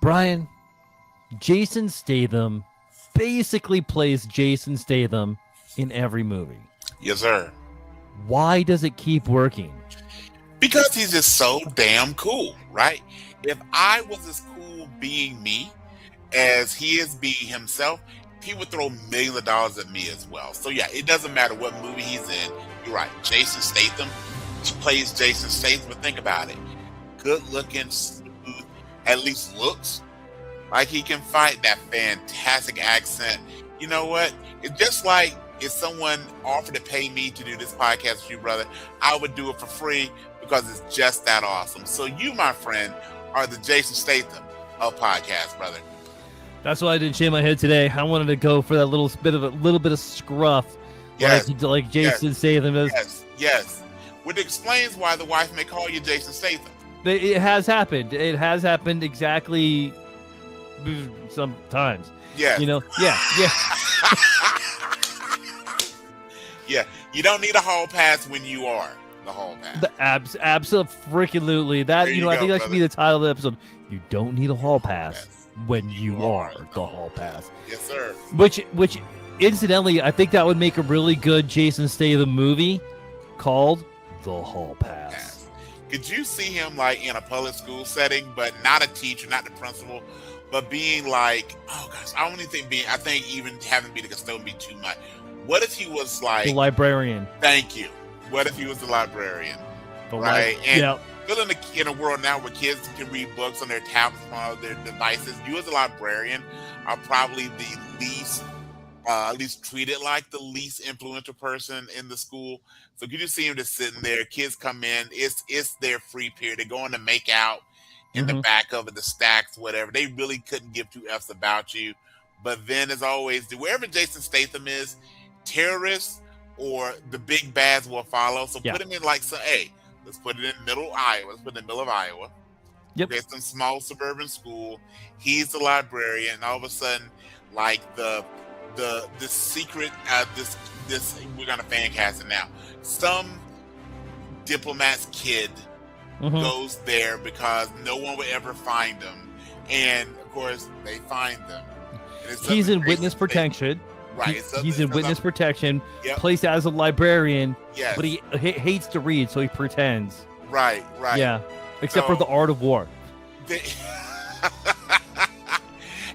Brian, Jason Statham basically plays Jason Statham in every movie. Yes, sir. Why does it keep working? Because he's just so damn cool, right? If I was as cool being me as he is being himself, he would throw millions of dollars at me as well. So yeah, it doesn't matter what movie he's in. You're right. Jason Statham plays Jason Statham, but think about it. Good looking, smooth, at least looks like he can fight. That fantastic accent. You know what? It's just like if someone offered to pay me to do this podcast with you, brother, I would do it for free because it's just that awesome. So you, my friend, are the Jason Statham of podcast, brother. That's why I didn't shave my head today. I wanted to go for that little bit of scruff, Yes. like Jason Statham does. Yes. Which explains why the wife may call you Jason Statham. It has happened. It has happened exactly sometimes. Yes. Yeah. Yeah. You don't need a hall pass when you are the hall pass. Absolutely. That There you I go, think that should be brother. the title of the episode. You don't need a hall pass when you are the hall pass. Yes, sir. Which incidentally, I think that would make a really good Jason Statham movie called The Hall Pass. Yes. Could you see him like in a public school setting, but not a teacher, not the principal, but being like, oh gosh, I don't even think I think even having to be the custodian be too much. What if he was like The librarian. Thank you. What if he was the librarian? The Right. And yeah. still in a world now where kids can read books on their tablets and all their devices, you as a librarian are probably the least, at least treated like the least influential person in the school. So could you see him just sitting there? Kids come in, it's their free period. They're going to make out in the back of it, the stacks, whatever. They really couldn't give two F's about you. But then, as always, wherever Jason Statham is, terrorists or the big bads will follow. So put him in let's put it in middle Iowa. Let's put it in the middle of Iowa. Yep. There's some small suburban school. He's the librarian. And all of a sudden, like the secret, this we're gonna fan cast it now. Some diplomat's kid goes there because no one would ever find him, and of course they find them. He's in witness protection. Right. He's in witness protection, Yep. placed as a librarian, Yes. but he hates to read, so he pretends. Right. Yeah, except for the art of war.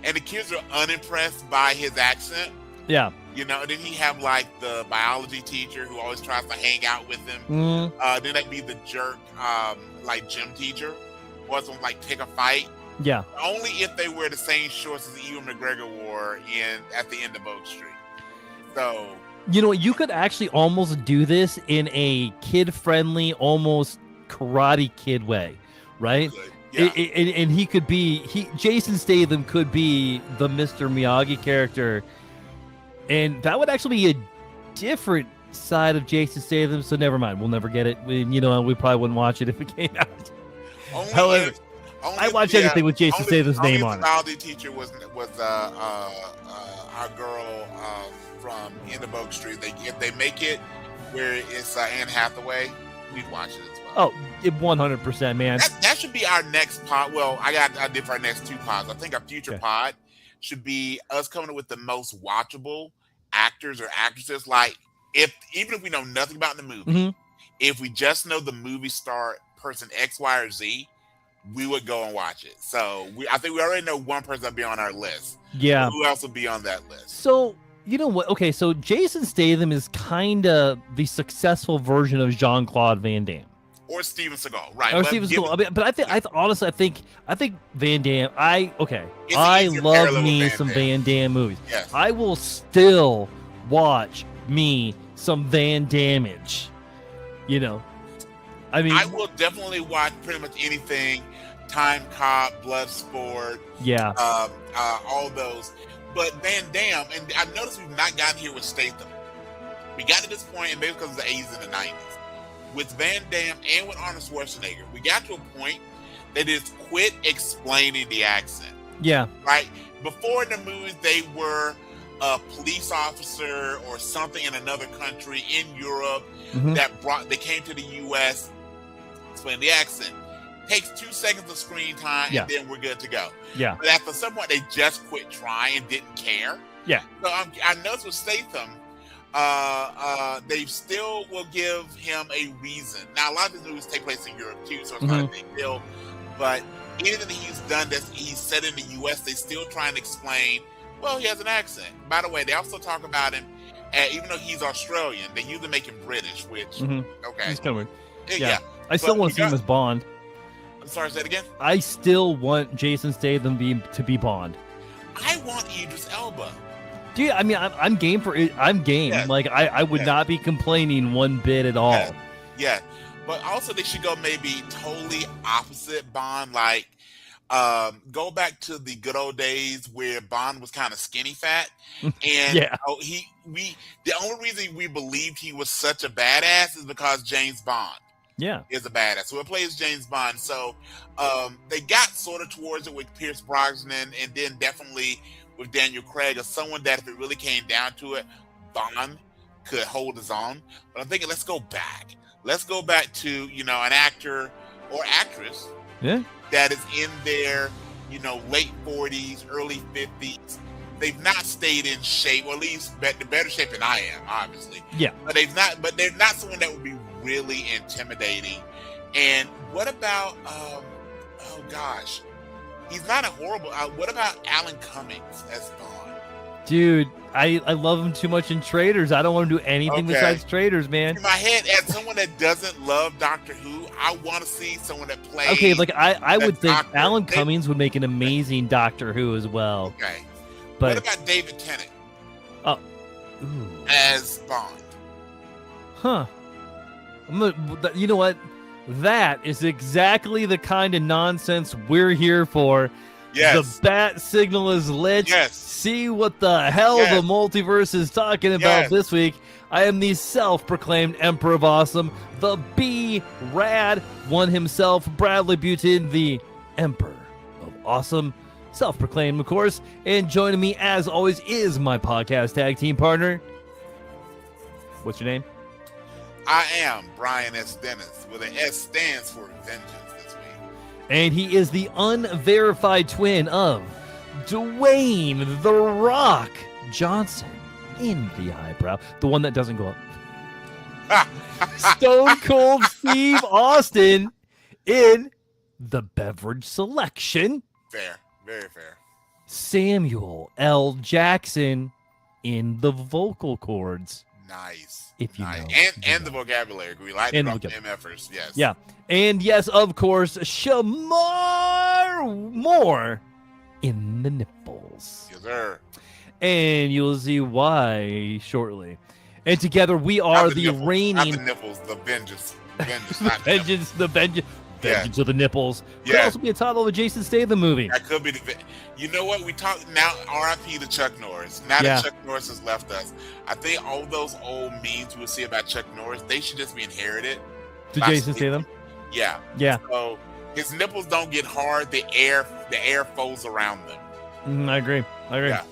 And the kids are unimpressed by his accent. Yeah. You know, then he have like the biology teacher who always tries to hang out with him. Then that'd be the jerk, like gym teacher, who wants to like pick a fight. Yeah. Only if they wear the same shorts as Ewan McGregor wore at the end of Oak Street. So you know, you could actually almost do this in a kid-friendly, almost Karate Kid way, right? Yeah. And he could be Jason Statham could be the Mr. Miyagi character, and that would actually be a different side of Jason Statham. So never mind, we'll never get it. We probably wouldn't watch it if it came out. However, I watch anything with Jason Statham's name on it. The biology teacher was our girl from End of Oak Street. If they make it where it's Anne Hathaway, we'd watch it as well. Oh, 100%, man. That should be our next pod. Well, I did for our next two pods. I think our future pod should be us coming up with the most watchable actors or actresses. Like even if we know nothing about the movie, if we just know the movie star person X, Y, or Z, we would go and watch it. So I think we already know one person that'll be on our list. Yeah. But who else will be on that list? So you know what? Okay, so Jason Statham is kind of the successful version of Jean-Claude Van Damme. Or Steven Seagal, right? Or Steven Seagal. I mean, but I think Van Damme. I It's an love easier parallel me with some Van Van Damme movies. Yes. I will still watch me some Van Dammage. You know, I mean, I will definitely watch pretty much anything. Time Cop, Bloodsport, yeah, all those. But Van Damme, and I've noticed we've not gotten here with Statham. We got to this point, and maybe because of the 80s and the 90s. With Van Damme and with Arnold Schwarzenegger, we got to a point that just quit explaining the accent. Yeah. Right? Before in the movies, they were a police officer or something in another country in Europe they came to the U.S. explain the accent. takes 2 seconds of screen time, Yeah. and then we're good to go. Yeah. But after some point, they just quit trying and didn't care. Yeah. So I noticed with Statham, they still will give him a reason. Now, a lot of these movies take place in Europe too, so it's not a big deal. But anything that he's done that he's said in the U.S., they still try and explain, well, he has an accent. By the way, they also talk about him, even though he's Australian, they usually make him British, which, okay. It's kind of weird. Yeah. I still want to see him as Bond. I'm sorry, say it again? I still want Jason Statham to be Bond. I want Idris Elba. Dude, I mean, I'm game for it. I'm game. Yes. Like, I would not be complaining one bit at all. Yeah. But also they should go maybe totally opposite Bond. Like, go back to the good old days where Bond was kind of skinny fat. And the only reason we believed he was such a badass is because James Bond is a badass. So it plays James Bond. So they got sort of towards it with Pierce Brosnan, and then definitely with Daniel Craig as someone that if it really came down to it, Bond could hold his own. But I'm thinking, let's go back. Let's go back to, an actor or actress that is in their, late 40s, early 50s. They've not stayed in shape, or at least better shape than I am, obviously. Yeah. But they're not someone that would be really intimidating. And what about, oh gosh, he's not a horrible, what about Alan Cummings as Bond? Dude, I love him too much in Traitors. I don't want to do anything besides Traitors, man. In my head, as someone that doesn't love Doctor Who, I want to see someone that plays. Okay, like I would think Alan Cummings would make an amazing Doctor Who as well. Okay. But what about David Tennant? Ooh. As Bond? Huh. You know what? That is exactly the kind of nonsense we're here for. Yes. The bat signal is lit. Yes. See what the hell the multiverse is talking about this week. I am the self-proclaimed Emperor of Awesome, the B-Rad one himself, Bradley Butin, the Emperor of Awesome, self-proclaimed, of course. And joining me, as always, is my podcast tag team partner. What's your name? I am Brian S. Dennis, with an S stands for vengeance this week. And he is the unverified twin of Dwayne The Rock Johnson in the eyebrow. The one that doesn't go up. Stone Cold Steve Austin in the beverage selection. Fair. Very fair. Samuel L. Jackson in the vocal cords. Nice. If you know. And the vocabulary. We like it on MFers. Yes. Yeah. And yes, of course, Shamar Moore in the nipples. Yes, sir. And you'll see why shortly. And together we are the reigning. Not the nipples, the vengeance. Vengeance, the vengeance, the vengeance. Vengeance of the nipples. Could also be a title of a Jason Statham movie. That could be you know what? We talk now, RIP to Chuck Norris. Now that Chuck Norris has left us, I think all those old memes we would see about Chuck Norris, they should just be inherited. To Jason Statham? Yeah. Yeah. So his nipples don't get hard, the air folds around them. I agree. Yeah.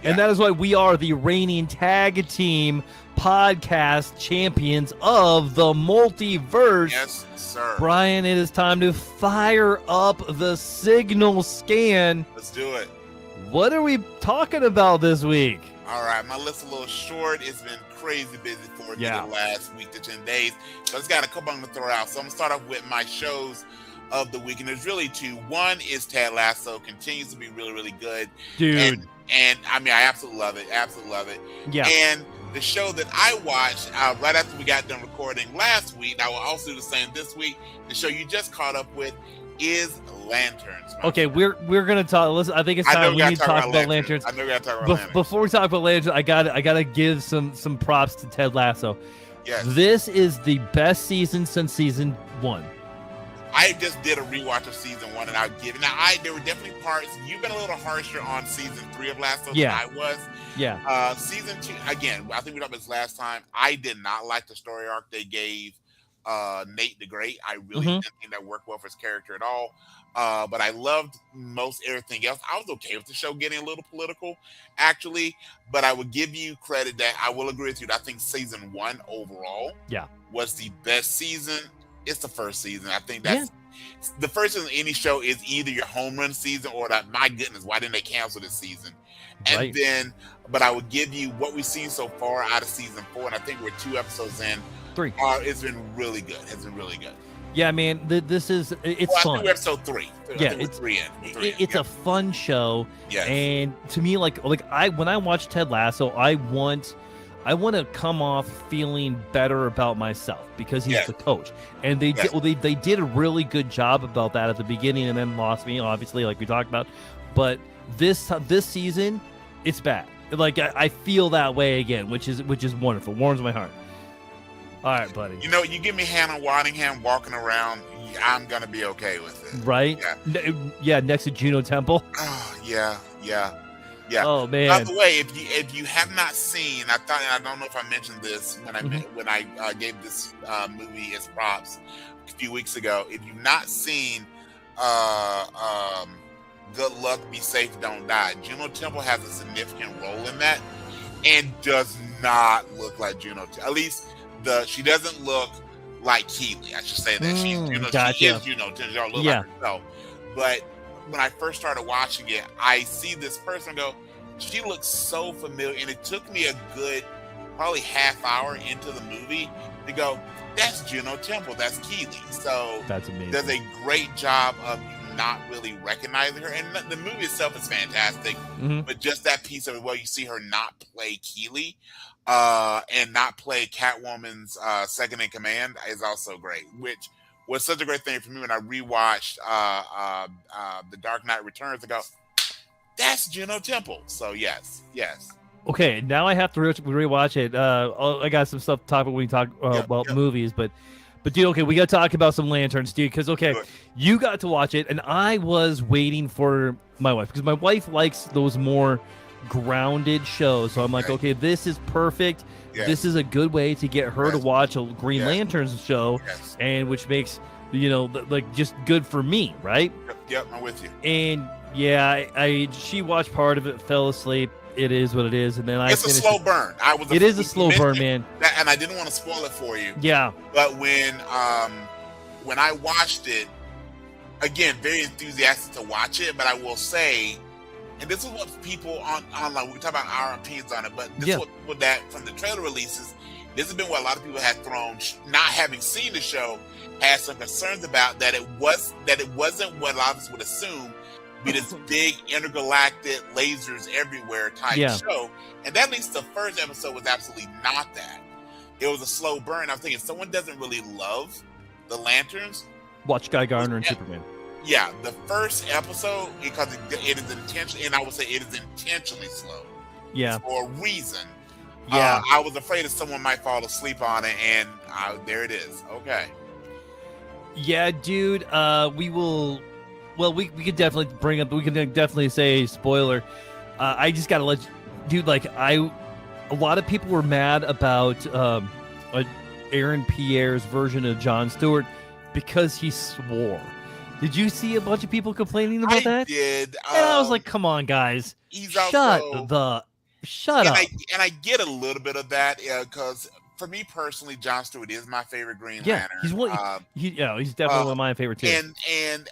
And that is why we are the reigning tag team podcast champions of the multiverse. Yes, sir. Brian, it is time to fire up the signal scan. Let's do it. What are we talking about this week? All right, my list's a little short. It's been crazy busy for me the last week to 10 days. So I just got a couple I'm going to throw out. So I'm going to start off with my shows of the week. And there's really two. One is Ted Lasso. Continues to be really, really good. Dude. And I mean, I absolutely love it. Absolutely love it. Yeah. And the show that I watched right after we got done recording last week, I will also do the same this week. The show you just caught up with is Lanterns. Okay, we're gonna talk. Listen, I think it's time we need to talk about Lanterns. I know we gotta talk about Lanterns. Before we talk about Lanterns, I gotta give some props to Ted Lasso. Yes. This is the best season since season 1. I just did a rewatch of season 1, and I'll give it. Now, there were definitely parts. You've been a little harsher on season 3 of Lasso than I was. Yeah. Season 2, again, I think we talked about this last time. I did not like the story arc they gave Nate the Great. I really didn't think that worked well for his character at all. But I loved most everything else. I was okay with the show getting a little political, actually. But I would give you credit that I will agree with you. I think season 1 overall was the best season. It's the first season. I think that's the first season of any show is either your home run season or that, my goodness, why didn't they cancel this season? And Right. then, but I would give you what we've seen so far out of season 4, and I think we're 2 episodes in. 3. It's been really good. It's been really good. Yeah, man. It's Well, I fun. think we're episode 3. Yeah, I think it's- we're 3 in. We're 3 in. It's a fun show, Yes. and to me, when I watch Ted Lasso, I want to come off feeling better about myself because he's Yes. the coach, and they Yes. they did a really good job about that at the beginning, and then lost me, obviously, like we talked about. But this season, it's bad. Like I feel that way again, which is wonderful. Warms my heart. All right, buddy. You know, you give me Hannah Waddingham walking around, I'm gonna be okay with it. Right? Yeah. Yeah, next to Juno Temple. Oh, yeah. Oh By man. the way, if you have not seen, I don't know if I mentioned this when I gave this movie its props a few weeks ago. If you've not seen Good Luck, Be Safe, Don't Die, Juno Temple has a significant role in that, and does not look like Juno. At least she doesn't look like Keeley. I should say that she's Juno. Gotcha. She is Juno. She don't look like herself. But when I first started watching it, I see this person go, she looks so familiar, and it took me a good probably half hour into the movie to go, that's Juno Temple, that's Keeley. So That's amazing. does a great job of not really recognizing her, and the movie itself is fantastic. Mhm. But just that piece of it, where you see her not play Keeley, and not play Catwoman's second in command, is also great. Which was such a great thing for me when I rewatched The Dark Knight Returns. I go, that's Juno Temple. So yes. Okay, now I have to rewatch it. I got some stuff to talk about when we talk about movies, but dude, okay, we got to talk about some Lanterns, dude, because Good. you got to watch it, and I was waiting for my wife, because my wife likes those more grounded shows, so I'm like, okay, this is perfect. Yes. This is a good way to get her to Yes. watch a Green Yes. Lanterns show, Yes. and which makes, like, just good for me, right? Yep, I'm with you. And yeah, she watched part of it, fell asleep. It is what it is, and then It's a finished slow it. burn. It is a slow burn, man. And I didn't want to spoil it for you. Yeah. But when I watched it, again, very enthusiastic to watch it. But I will say, and this is what people online, we talk about our opinions on it, but this is what that from the trailer releases, this has been what a lot of people have thrown, not having seen the show, had some concerns about, that it wasn't what a lot of us would assume, be this big intergalactic lasers everywhere type show. And at least the first episode was absolutely not that. It was a slow burn. I'm thinking, someone doesn't really love the Lanterns. Watch Guy Gardner and Superman. Yeah, the first episode, because it is intentionally, and I would say it is intentionally slow. Yeah. For a reason. Yeah. I was afraid that someone might fall asleep on it, and there it is. Okay. Yeah, dude. We will. Well, we could definitely bring up. We can definitely say spoiler. I just gotta let you, dude. Like a lot of people were mad about Aaron Pierre's version of Jon Stewart because he swore. Did you see a bunch of people complaining about that? I did. And I was like, come on, guys. Shut up. And I get a little bit of that, because for me personally, Jon Stewart is my favorite Green Lantern. He's one. He's definitely one of my favorite too. And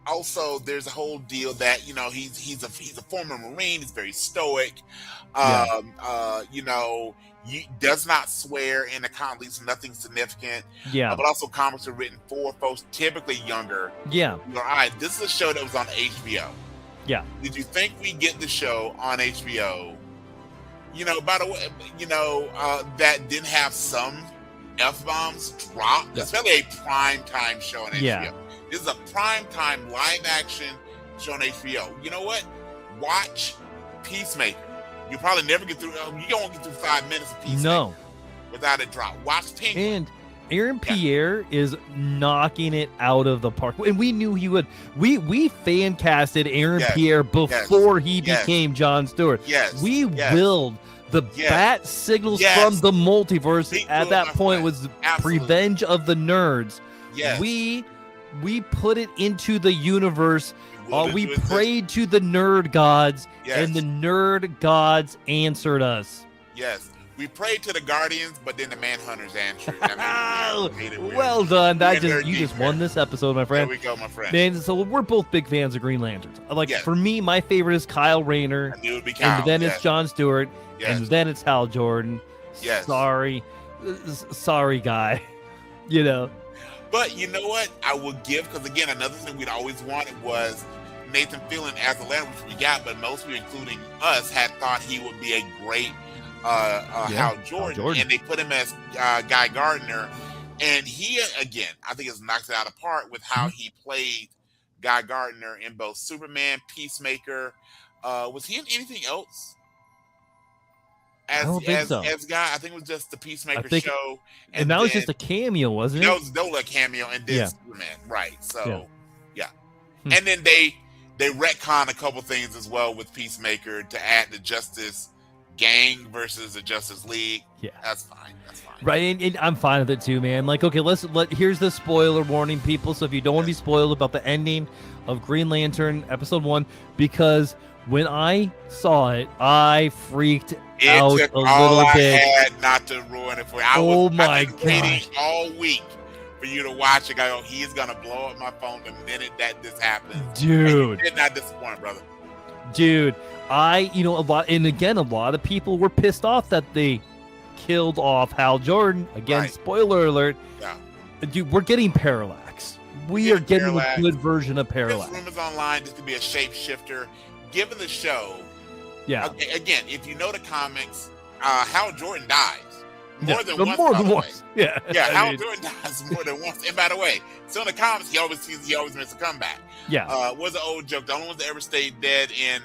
also there's a whole deal that he's a former Marine. He's very stoic. He does not swear in the comics, nothing significant. Yeah. But also comics are written for folks typically younger. Yeah. All right, this is a show that was on HBO. Yeah. Did you think we get the show on HBO? By the way, that didn't have some F-bombs dropped, especially a prime time show on HBO. Yeah. This is a prime time live action show on HBO. You know what? Watch Peacemaker. You probably never get through. You don't get through 5 minutes of Peacemaker without a drop. Watch Penguin. And Aaron Pierre is knocking it out of the park, and we knew he would. We fan casted Aaron Pierre before he became Jon Stewart. We willed the bat signals from the multiverse. At that point was Revenge of the Nerds. We put it into the universe. We prayed to the nerd gods, and the nerd gods answered us. Yes. We prayed to the Guardians, but then the Manhunters answered. That made it weird. Well done. That You just won this episode, my friend. There we go, my friend. Man, so we're both big fans of Green Lanterns. Like, yes. For me, my favorite is Kyle Rayner. I knew it would be Kyle. And then yes. it's Jon Stewart. Yes. And then it's Hal Jordan. Yes. Sorry, guy. You know. But you know what? I will give, because again, another thing we'd always wanted was Nathan Fillion as the Lantern, which we got, but most people, including us, had thought he would be a great Hal Jordan, and they put him as Guy Gardner, and he again, I think, has knocked it out of the park with how he played Guy Gardner in both Superman, Peacemaker. Was he in anything else? I don't think so. As Guy, I think it was just the Peacemaker show, and that was just a cameo, wasn't it? That was no cameo, and then Superman, right? So, and then they retcon a couple things as well with Peacemaker to add the Justice Gang versus the Justice League. Yeah, that's fine. Right, and I'm fine with it too, man. Like, okay, here's the spoiler warning, people. So if you don't want to be spoiled about the ending of Green Lantern episode 1, because when I saw it, I freaked out a little bit. I had not to ruin it for you. I've been waiting all week for you to watch it. I go, he is gonna blow up my phone the minute that this happens. Dude, did not disappoint, brother. Dude, a lot of people were pissed off that they killed off Hal Jordan. Again, spoiler alert. Yeah. Dude, we're getting Parallax. We are getting a good version of Parallax. There's rumors online this could be a shapeshifter. Given the show, again, if you know the comics, Hal Jordan dies more than once. Yeah, Hal Jordan dies more than once. And by the way, so in the comics, he always makes a comeback. Yeah, was an old joke. The only one that ever stayed dead in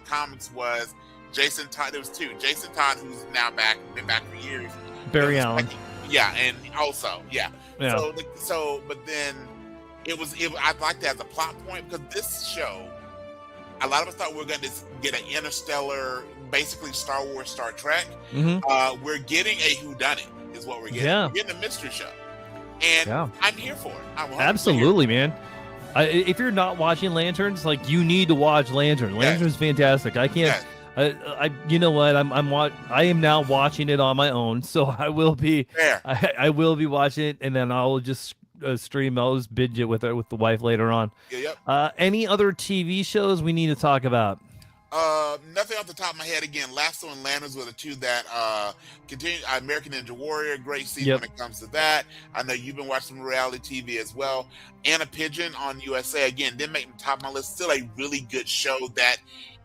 comics was Jason Todd. There was 2. Jason Todd, who's now been back for years. Barry Allen. And also, but then I liked that as a plot point, because this show, a lot of us thought we were going to get an interstellar, basically Star Wars, Star Trek. Mm-hmm. We're getting a whodunit, is what we're getting. Yeah. We're getting a mystery show. And I'm here for it. Absolutely, man. If you're not watching Lanterns, like, you need to watch Lanterns. Lanterns fantastic. I can't. You know what? I am now watching it on my own, so I will be. I will be watching it, and then I'll just stream. I'll just binge it with the wife later on. Any other TV shows we need to talk about? Nothing off the top of my head. Again, Lasso and Lanterns were the 2 that continue. American Ninja Warrior, great season when it comes to that. I know you've been watching some reality TV as well. Anna Pigeon on USA, again, didn't make the top of my list. Still a really good show that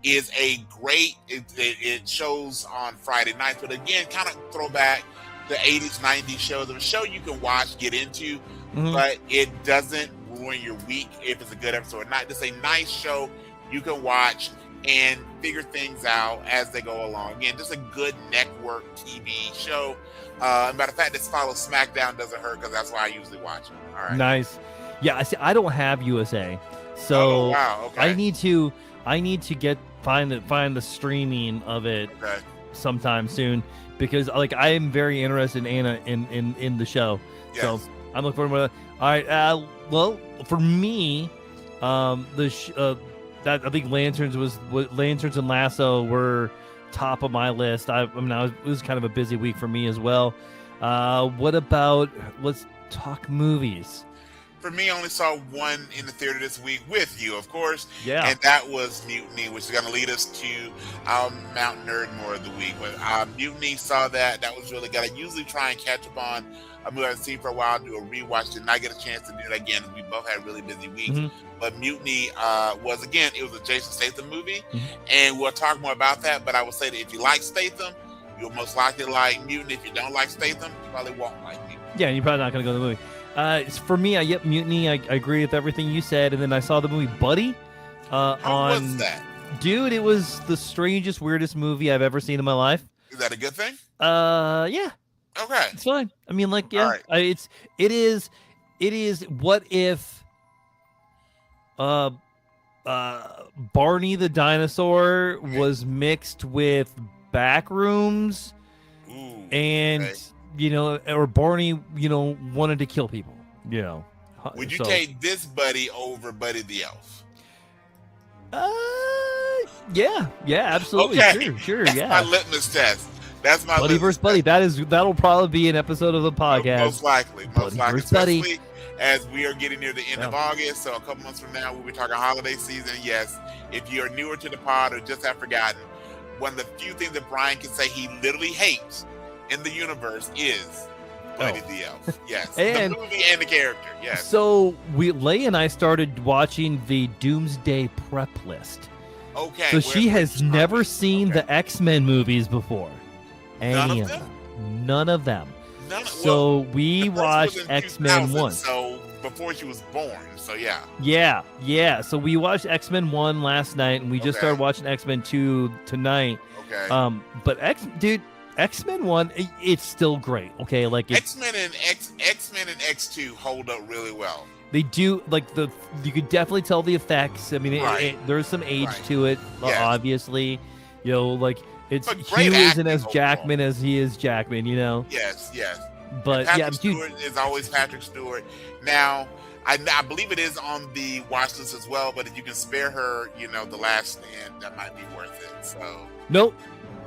is a great. It shows on Friday nights, but again, kind of throwback the 80s, 90s shows. Of a show you can watch, get into, but it doesn't ruin your week if it's a good episode or not. It's a nice show you can watch and figure things out as they go along. Again, just a good network TV show. And by the fact this follows SmackDown doesn't hurt, because that's why I usually watch it. All right. Nice. Yeah, I see. I don't have USA, so I need to find the streaming of it sometime soon, because like I am very interested in Anna in the show. Yes. So I'm looking forward to it. All right. Well, for me, that I think Lanterns and Lasso were top of my list. It was kind of a busy week for me as well. What about, let's talk movies. For me, I only saw one in the theater this week with you, of course. Yeah. And that was Mutiny, which is going to lead us to our Mount Nerd More of the week. But Mutiny, saw that. That was really good. I usually try and catch up on a movie I've seen for a while, do a rewatch. Did not get a chance to do it again. We both had really busy weeks. Mm-hmm. But Mutiny was a Jason Statham movie. Mm-hmm. And we'll talk more about that. But I will say that if you like Statham, you'll most likely like Mutiny. If you don't like Statham, you probably won't like Mutiny. Yeah, you're probably not going to go to the movie. For me, Mutiny. I agree with everything you said, and then I saw the movie Buddy. How was that? Dude, it was the strangest, weirdest movie I've ever seen in my life. Is that a good thing? Yeah. Okay. It's fine. I mean, like, yeah. Right. It is. What if, Barney the dinosaur was mixed with Backrooms, and. Or Barney, wanted to kill people, Would you take this Buddy over Buddy the Elf? Yeah, absolutely. Okay. Sure, That's yeah. my litmus test. That's my Buddy versus Buddy. That'll probably be an episode of the podcast. Most likely, Buddy versus Buddy. especially as we are getting near the end of August. So a couple months from now, we'll be talking holiday season. Yes, if you are newer to the pod or just have forgotten, one of the few things that Brian can say he literally hates in the universe is Buddy the Elf. Yes, and the movie and the character. Yes. So Leigh and I started watching the Doomsday prep list. Okay. So she has never seen the X-Men movies before. None of them? None of them. So we watched X-Men 1. So before she was born. So yeah. Yeah. So we watched X-Men 1 last night, and we just started watching X-Men 2 tonight. Okay. But X-Men 1, it's still great. Okay, like X-Men and X2 hold up really well. They do, like, you could definitely tell the effects. I mean, there's some age to it, obviously. You know, like, Hugh isn't as Jackman as he is Jackman, you know? Yes. But Patrick Stewart is always Patrick Stewart. Now, I believe it is on the watch list as well, but if you can spare her, The Last Stand, that might be worth it. So nope.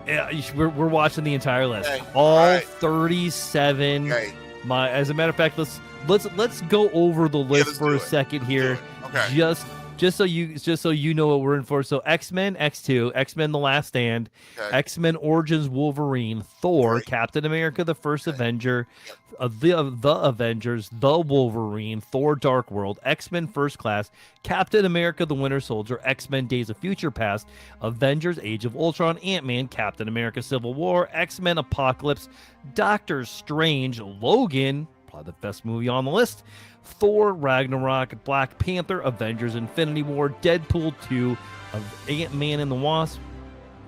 Yeah, we're watching the entire list. Okay. All 37. Okay. As a matter of fact, let's go over the list for a second here. Okay. Just so you know what we're in for. So X-Men X2, X-Men The Last Stand, X-Men Origins Wolverine, Thor, Captain America the First Avenger, the Avengers, the Wolverine, Thor Dark World, X-Men First Class, Captain America the Winter Soldier, X-Men Days of Future Past, Avengers Age of Ultron, Ant-Man, Captain America Civil War, X-Men Apocalypse, Doctor Strange, Logan, probably the best movie on the list, Thor Ragnarok, Black Panther, Avengers Infinity War, Deadpool 2, Ant-Man and the Wasp,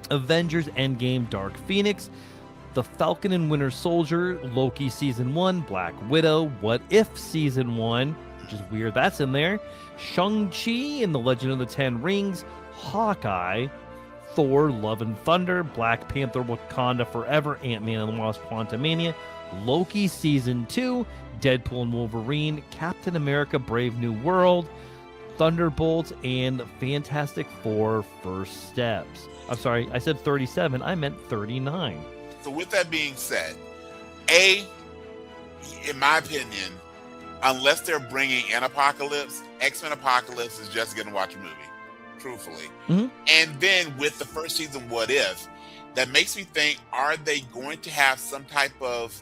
Avengers Endgame, Dark Phoenix, The Falcon and Winter Soldier, Loki Season 1, Black Widow, What If Season 1, which is weird that's in there, Shang-Chi and the Legend of the Ten Rings, Hawkeye, Thor, Love and Thunder, Black Panther, Wakanda Forever, Ant-Man and the Wasp, Quantumania, Loki Season 2, Deadpool and Wolverine, Captain America Brave New World, Thunderbolts, and Fantastic Four First Steps. I'm sorry, I said 37. I meant 39. So with that being said, in my opinion, unless they're bringing an Apocalypse, X-Men Apocalypse is just going to watch a movie, truthfully. Mm-hmm. And then with the first season, What If, that makes me think, are they going to have some type of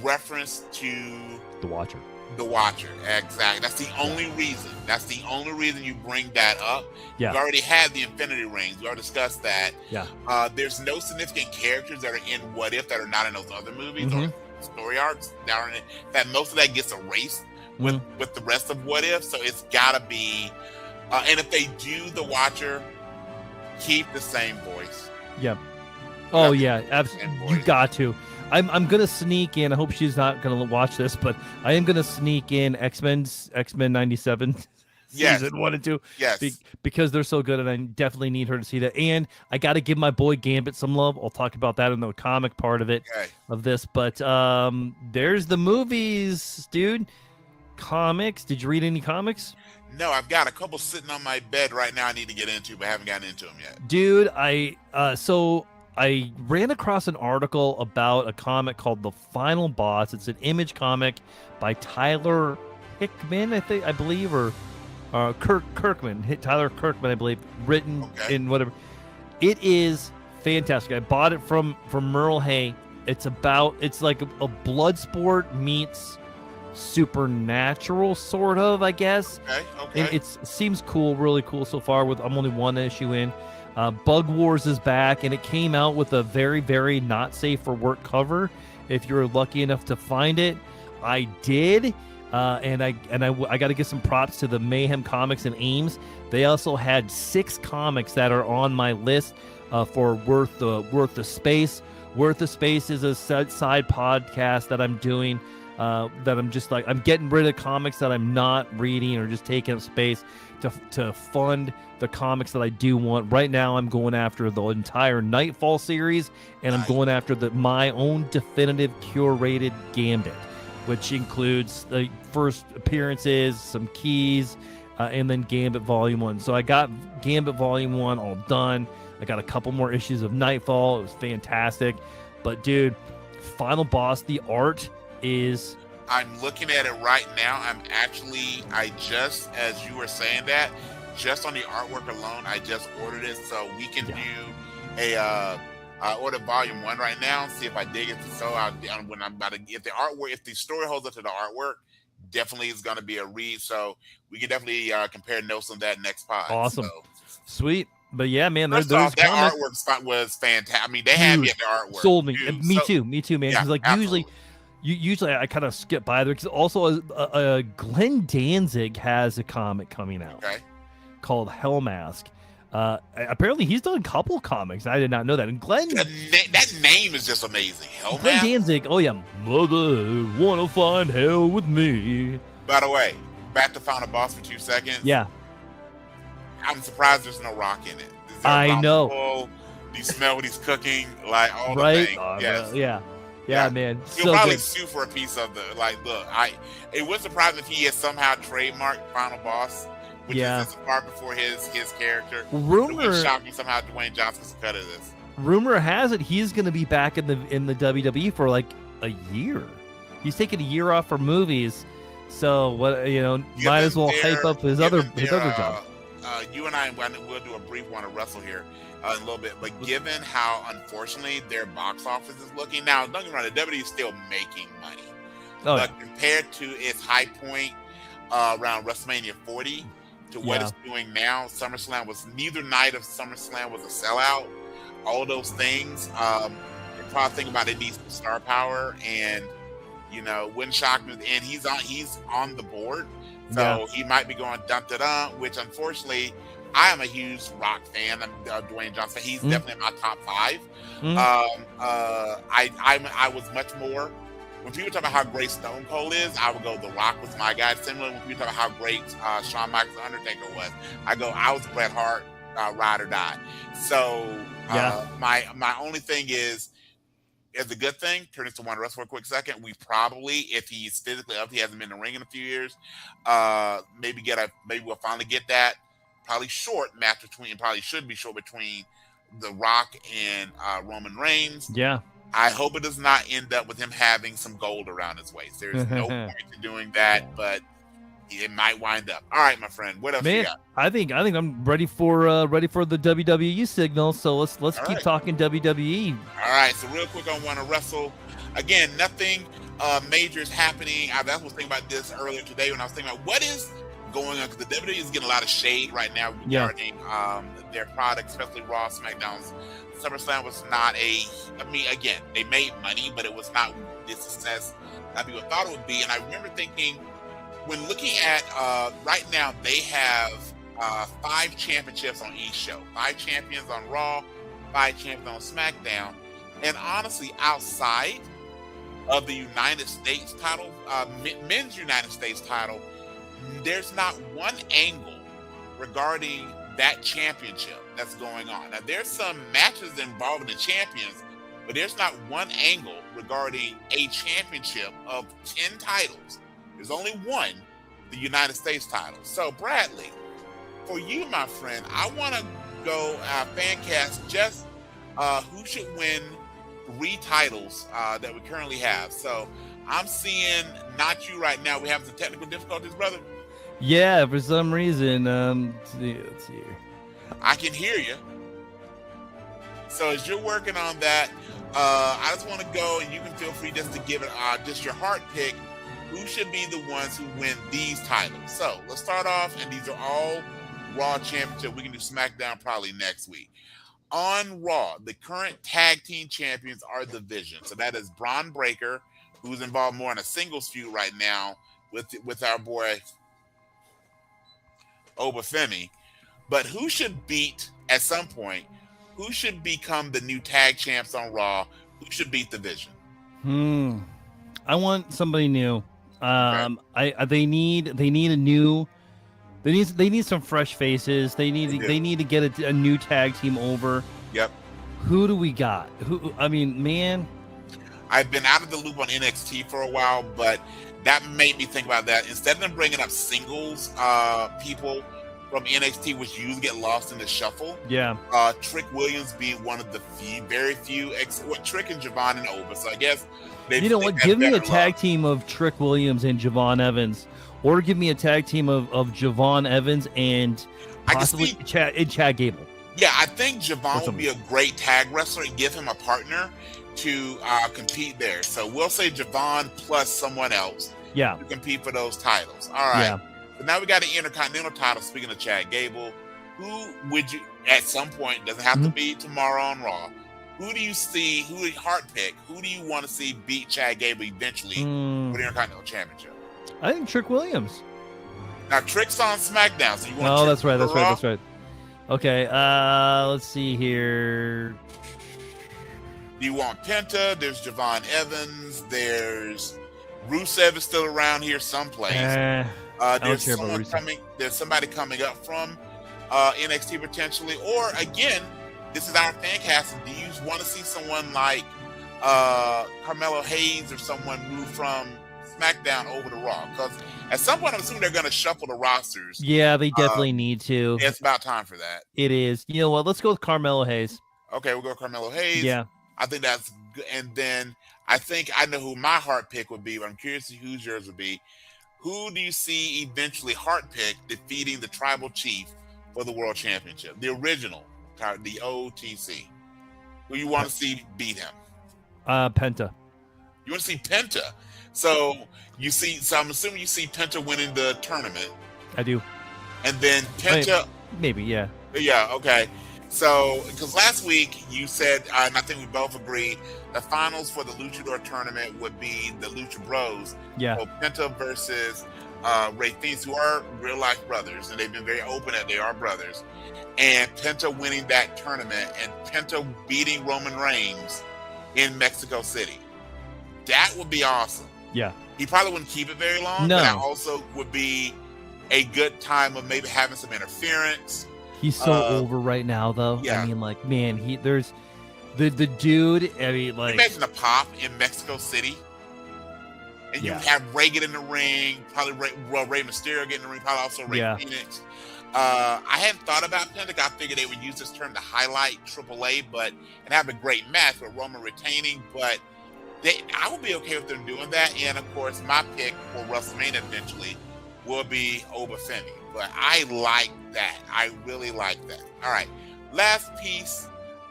reference to The Watcher? The Watcher, exactly. That's the only reason. That's the only reason you bring that up. Yeah. We've already had the Infinity Rings. We already discussed that. Yeah. There's no significant characters that are in What If that are not in those other movies or story arcs that are in it. That most of that gets erased with the rest of What If. So it's gotta be. And if they do The Watcher, keep the same voice. Yeah. Oh yeah, absolutely. You got to. I'm gonna sneak in. I hope she's not gonna watch this, but I am gonna sneak in X-Men 97 season 1 and 2. Yes, because they're so good, and I definitely need her to see that. And I got to give my boy Gambit some love. I'll talk about that in the comic part of it of this. But there's the movies, dude. Comics. Did you read any comics? No, I've got a couple sitting on my bed right now. I need to get into, but haven't gotten into them yet. Dude, I ran across an article about a comic called The Final Boss. It's an Image comic by Tyler Hickman, I believe, or Kirkman. Tyler Kirkman, I believe, written in whatever. It is fantastic. I bought it from Merle Hay. It's like a blood sport meets supernatural, sort of, I guess. Okay. And it seems cool, really cool so far. I'm only one issue in. Bug Wars is back, and it came out with a very, very not safe for work cover. If you're lucky enough to find it, I did, and I got to give some props to the Mayhem Comics and Ames. They also had 6 comics that are on my list for Worth the Space. Worth the Space is a side podcast that I'm doing. That I'm just like, I'm getting rid of comics that I'm not reading or just taking up space to fund the comics that I do want. Right now, I'm going after the entire Nightfall series, and I'm going after my own definitive curated Gambit, which includes the first appearances, some keys, and then Gambit Volume 1. So I got Gambit Volume 1 all done. I got a couple more issues of Nightfall. It was fantastic. But dude, Final Boss, the art is... I'm looking at it right now. I just, as you were saying that, just on the artwork alone, I just ordered it. So we can do I ordered volume 1 right now. See if I dig it. So when I'm about to, if the story holds up to the artwork, definitely is going to be a read. So we can definitely compare notes on that next pod. Awesome. So, sweet. But yeah, man, first off, that artwork spot was fantastic. I mean, they had me at the artwork. Sold me. Dude, me too, man. Yeah, Like absolutely. usually I kind of skip by there because also Glenn Danzig has a comic coming out called Hellmask. Apparently he's done a couple comics. I did not know that. And Glenn, that name is just amazing. Hellmask. Glenn Danzig. Oh yeah, mother wanna find hell with me. By the way, back to Final Boss for 2 seconds. Yeah. I'm surprised there's no rock in it. I know. Do you smell what he's cooking? Like all the right? things. Yes. Yeah, man. He'll so probably good. sue for a piece of the look. It would surprise me if he had somehow trademarked Final Boss, which is far before his character. Rumor. It would shock me somehow Dwayne Johnson's cut of this. Rumor has it he's going to be back in the WWE for like a year. He's taking a year off for movies, so what might as well hype up his other job. You and I will do a brief one to wrestle here in a little bit, but given how unfortunately their box office is looking now, don't get me wrong, the WWE is still making money, but compared to its high point around WrestleMania 40 to what it's doing now, SummerSlam was neither night of SummerSlam was a sellout. All those things, you're probably thinking about it needs some star power, and wouldn't shock me. And he's on the board. So he might be going dun-da-dun, which unfortunately, I am a huge Rock fan. I'm Dwayne Johnson. He's definitely in my top 5. I was much more, when people talk about how great Stone Cold is, I would go The Rock was my guy. Similar when people talk about how great Shawn Michaels the Undertaker was, I was Bret Hart, ride or die. So my only thing is a good thing. Turn this to one wrestle for a quick second. We probably, if he's physically up, he hasn't been in the ring in a few years. Maybe we'll finally get that. Probably should be short between The Rock and Roman Reigns. Yeah. I hope it does not end up with him having some gold around his waist. There's no point in doing that, but it might wind up. All right, my friend. What else you got? I think I'm ready for the WWE signal. So let's keep talking WWE. All right. So real quick on Wanna Wrestle. Again, nothing major is happening. I was thinking about this earlier today when I was thinking about what is going on, because the WWE is getting a lot of shade right now regarding their product, especially Raw, SmackDown's. SummerSlam was not again, they made money, but it was not the success that people thought it would be. And I remember thinking, when looking at right now, they have 5 championships on each show. 5 champions on Raw, 5 champions on SmackDown. And honestly, outside of the United States title, men's United States title, there's not one angle regarding that championship that's going on. Now, there's some matches involving the champions, but there's not one angle regarding a championship of 10 titles. There's only one, the United States title. So, Bradley, for you, my friend, I want to go Fancast just who should win 3 titles that we currently have. So, I'm seeing not you right now. We have some technical difficulties, brother. Yeah, for some reason. Let's see here. I can hear you. So as you're working on that, I just want to go, and you can feel free just to give it just your heart pick. Who should be the ones who win these titles? So let's start off, and these are all Raw Championship. We can do SmackDown probably next week. On Raw, the current tag team champions are the Vision. So that is Braun Breaker, who's involved more in a singles feud right now with our boy Obafemi. But who should beat, at some point, who should become the new tag champs on Raw? Who should beat the Vision? I want somebody new. They need some fresh faces. They need to get a new tag team over. Yep. Who do we got? Man. I've been out of the loop on NXT for a while, but that made me think about that. Instead of them bringing up singles people, from NXT, which usually get lost in the shuffle. Yeah. Trick Williams being one of the very few. Trick and Javon and Oba. So I guess you know what? Give me a tag team of Trick Williams and Javon Evans, or give me a tag team of Javon Evans and possibly Chad Gable. Yeah, I think Javon would be a great tag wrestler, and give him a partner to compete there. So we'll say Javon plus someone else to compete for those titles. All right. Yeah. So now we got an Intercontinental title. Speaking of Chad Gable, who would you, at some point, doesn't have to be tomorrow on Raw, who do you see, heart pick, who do you want to see beat Chad Gable eventually for the Intercontinental Championship? I think Trick Williams. Now, Trick's on SmackDown, so you want that's right. Okay, let's see here. Do you want Penta? There's Javon Evans. There's Rusev is still around here someplace. There's somebody coming up from NXT potentially. Or again, this is our fan casting. Do you want to see someone like Carmelo Hayes or someone move from SmackDown over to Raw? Because at some point, I'm assuming they're going to shuffle the rosters. Yeah, they definitely need to. It's about time for that. It is. You know what? Let's go with Carmelo Hayes. Okay, we'll go with Carmelo Hayes. Yeah. I think that's good. And then I think I know who my heart pick would be, but I'm curious to see who's yours would be. Who do you see eventually heart pick defeating the Tribal Chief for the World Championship? The original, the OTC. Who you want to see beat him? Penta. You want to see Penta? So I'm assuming you see Penta winning the tournament. I do. And then Penta. Maybe, yeah. Yeah, okay. So, because last week you said, and I think we both agreed, the finals for the Luchador tournament would be the Lucha Bros. Yeah. So Penta versus Ray Phoenix, who are real life brothers, and they've been very open that they are brothers. And Penta winning that tournament, and Penta beating Roman Reigns in Mexico City. That would be awesome. Yeah. He probably wouldn't keep it very long, but that also would be a good time of maybe having some interference. He's so over right now, though. Yeah. I mean, like, man, there's the dude. I mean, like, imagine a pop in Mexico City, and you have Ray get in the ring, probably Ray Mysterio get in the ring, probably also Ray Phoenix. I hadn't thought about Penta. I figured they would use this term to highlight AAA, and have a great match with Roman retaining. But I would be okay with them doing that. And of course, my pick for WrestleMania eventually will be Oba Femi. But I like that. I really like that. All right. Last piece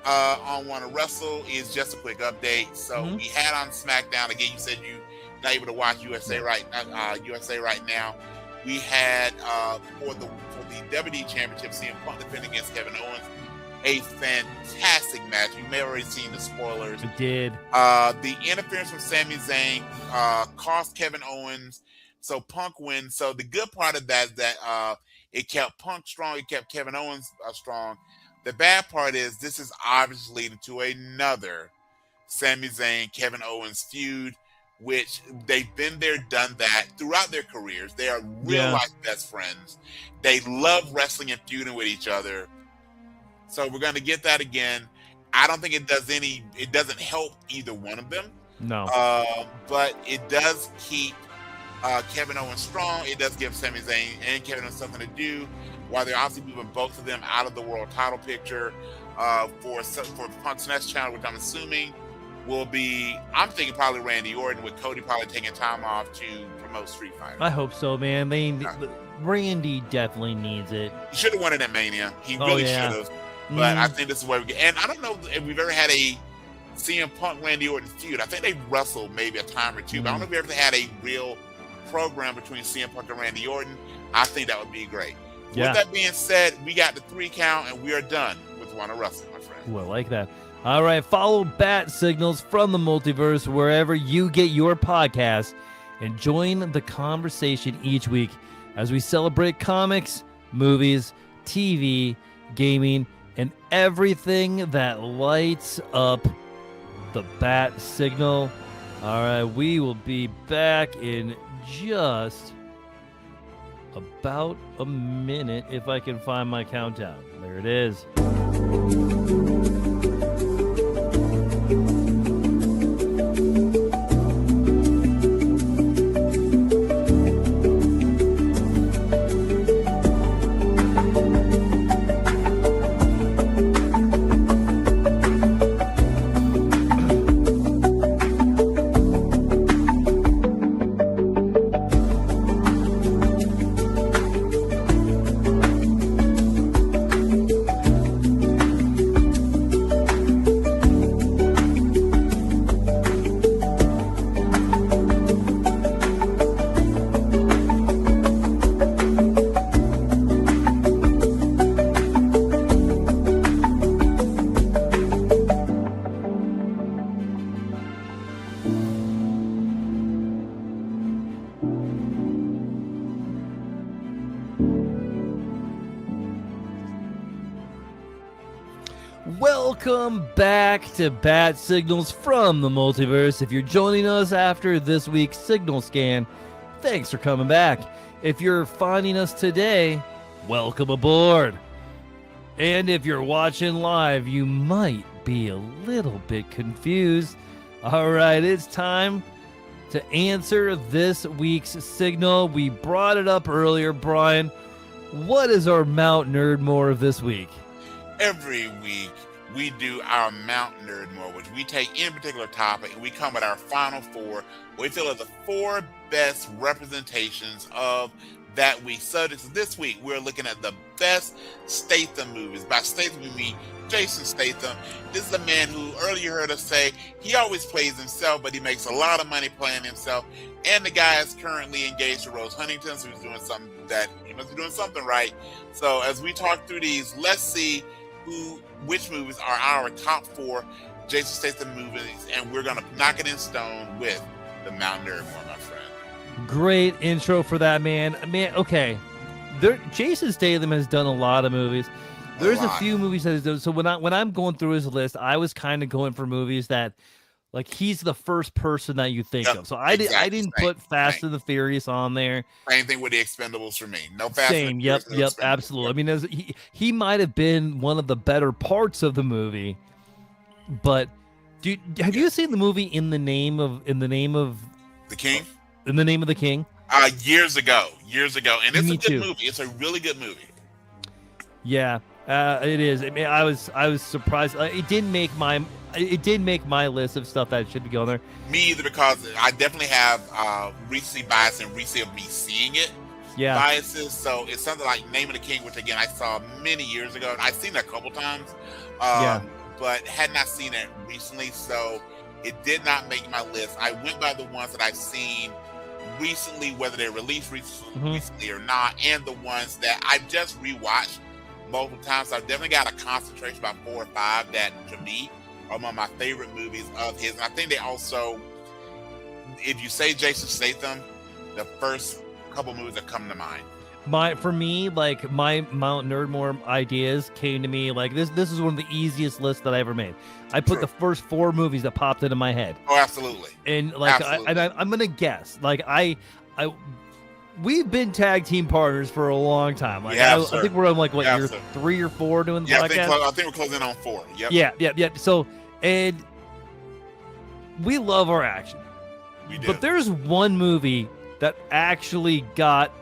on Want to Wrestle is just a quick update. So we had on SmackDown, again, you said you're not able to watch USA right now. We had for the WWE Championship, CM Punk defending against Kevin Owens. A fantastic match. You may have already seen the spoilers. It did. The interference from Sami Zayn cost Kevin Owens. So Punk wins. So the good part of that is that it kept Punk strong. It kept Kevin Owens strong. The bad part is this is obviously leading to another Sami Zayn, Kevin Owens feud, which they've been there, done that throughout their careers. They are real life best friends. They love wrestling and feuding with each other. So we're going to get that again. I don't think it doesn't help either one of them. No. But it does keep Kevin Owens strong. It does give Sami Zayn and Kevin Owens something to do while they're obviously moving both of them out of the world title picture for Punk's next challenge, which I'm assuming will be, I'm thinking probably Randy Orton, with Cody probably taking time off to promote Street Fighter. I hope so, man. Randy definitely needs it. He should have won it at Mania. He really should have. But I think this is where we get. And I don't know if we've ever had a CM Punk Randy Orton feud. I think they wrestled maybe a time or two, but I don't know if we ever had a real program between CM Punk and Randy Orton. I think that would be great. Yeah. With that being said, we got the 3 count and we are done with Wanna Wrestle, my friend. Well, like that. All right, follow Bat Signals from the Multiverse wherever you get your podcast and join the conversation each week as we celebrate comics, movies, TV, gaming, and everything that lights up the Bat Signal. All right, we will be back in just about a minute if I can find my countdown. There it is. Welcome back to Bat Signals from the Multiverse. If you're joining us after this week's Signal Scan, thanks for coming back. If you're finding us today, welcome aboard. And if you're watching live, you might be a little bit confused. All right, it's time to answer this week's signal. We brought it up earlier, Brian. What is our Mount Nerdmore of this week? Every week, we do our Mount Nerdmore, which we take any particular topic and we come with our final four, what we feel are the four best representations of that week's subjects. So this week, we're looking at the best Statham movies. By Statham, we mean Jason Statham. This is a man who earlier you heard us say he always plays himself, but he makes a lot of money playing himself. And the guy is currently engaged to Rose Huntington, so he's doing something that he must be doing something right. So as we talk through these, let's see which movies are our top four Jason Statham movies, and we're gonna knock it in stone with the Mount Nerdmore, my friend. Great intro for that, man. Okay. Jason Statham has done a lot of movies. There's a few movies that he's done. So when I'm going through his list, I was kind of going for movies that, like, he's the first person that you think of. So I didn't put Fast and the Furious on there. Same thing with the Expendables for me. No Fast and the Yep, Furious, absolutely. I mean, he might have been one of the better parts of the movie, but have you seen the movie In the Name of the King? In the Name of the King? Years ago, and it's a good movie. It's a really good movie. Yeah, it is. I mean, I was surprised. It didn't make my list of stuff that should be going there. Me either, because I definitely have recency bias and recency of me seeing it. Yeah. Biases. So it's something like Name of the King, which again I saw many years ago. I've seen it a couple times, but had not seen it recently, so it did not make my list. I went by the ones that I've seen recently, whether they're released recently or not, and the ones that I've just rewatched multiple times. So I've definitely got a concentration about 4 or 5 that to me are one of my favorite movies of his. And I think they also, if you say Jason Statham, the first couple movies that come to mind. For me, like, my Mount Nerdmore ideas came to me like this. This is one of the easiest lists that I ever made. I put the first 4 movies that popped into my head. Oh, absolutely. And like, I'm gonna guess. Like, we've been tag team partners for a long time. Like, I think we're on like year 3 or 4 doing the podcast. I think we're closing on 4. Yep. Yeah. So, and we love our action. We do. But there's one movie that actually got.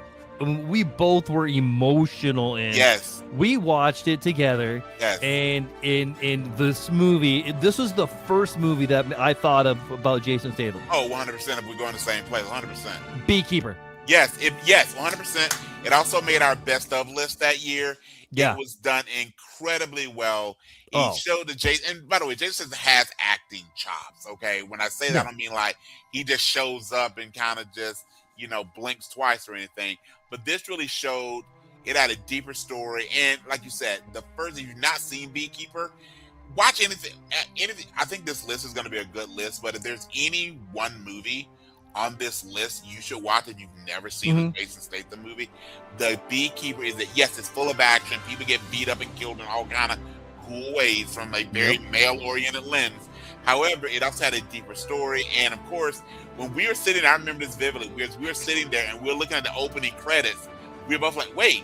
We both were emotional in. Yes. We watched it together. Yes. And in this movie, this was the first movie that I thought of about Jason Statham. Oh, 100%. If we're going to the same place, 100%. Beekeeper. Yes, 100%. It also made our best of list that year. Yeah. It was done incredibly well. He showed the Jason, and by the way, Jason has acting chops. Okay, when I say that, I don't mean like he just shows up and kind of just blinks twice or anything. But this really showed it had a deeper story. And like you said, if you've not seen Beekeeper, watch anything. I think this list is going to be a good list. But if there's any one movie on this list you should watch if you've never seen a Jason Statham movie, the Beekeeper is that, yes, it's full of action. People get beat up and killed in all kind of cool ways from a very male-oriented lens. However, it also had a deeper story. And of course, when we were sitting, I remember this vividly, we were sitting there and we were looking at the opening credits. We were both like, wait,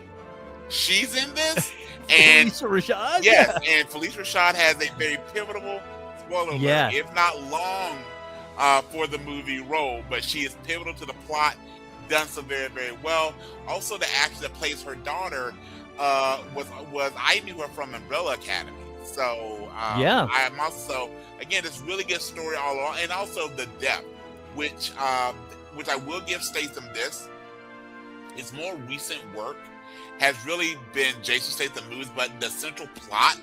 she's in this? And Felicia Rashad? Yes, and Felicia Rashad has a very pivotal, spoiler alert, if not long for the movie role, but she is pivotal to the plot, done so very, very well. Also, the actress that plays her daughter was I knew her from Umbrella Academy. So I am also, again, this really good story all along, and also the depth, which I will give Statham this. His more recent work has really been Jason Statham movies, but the central plot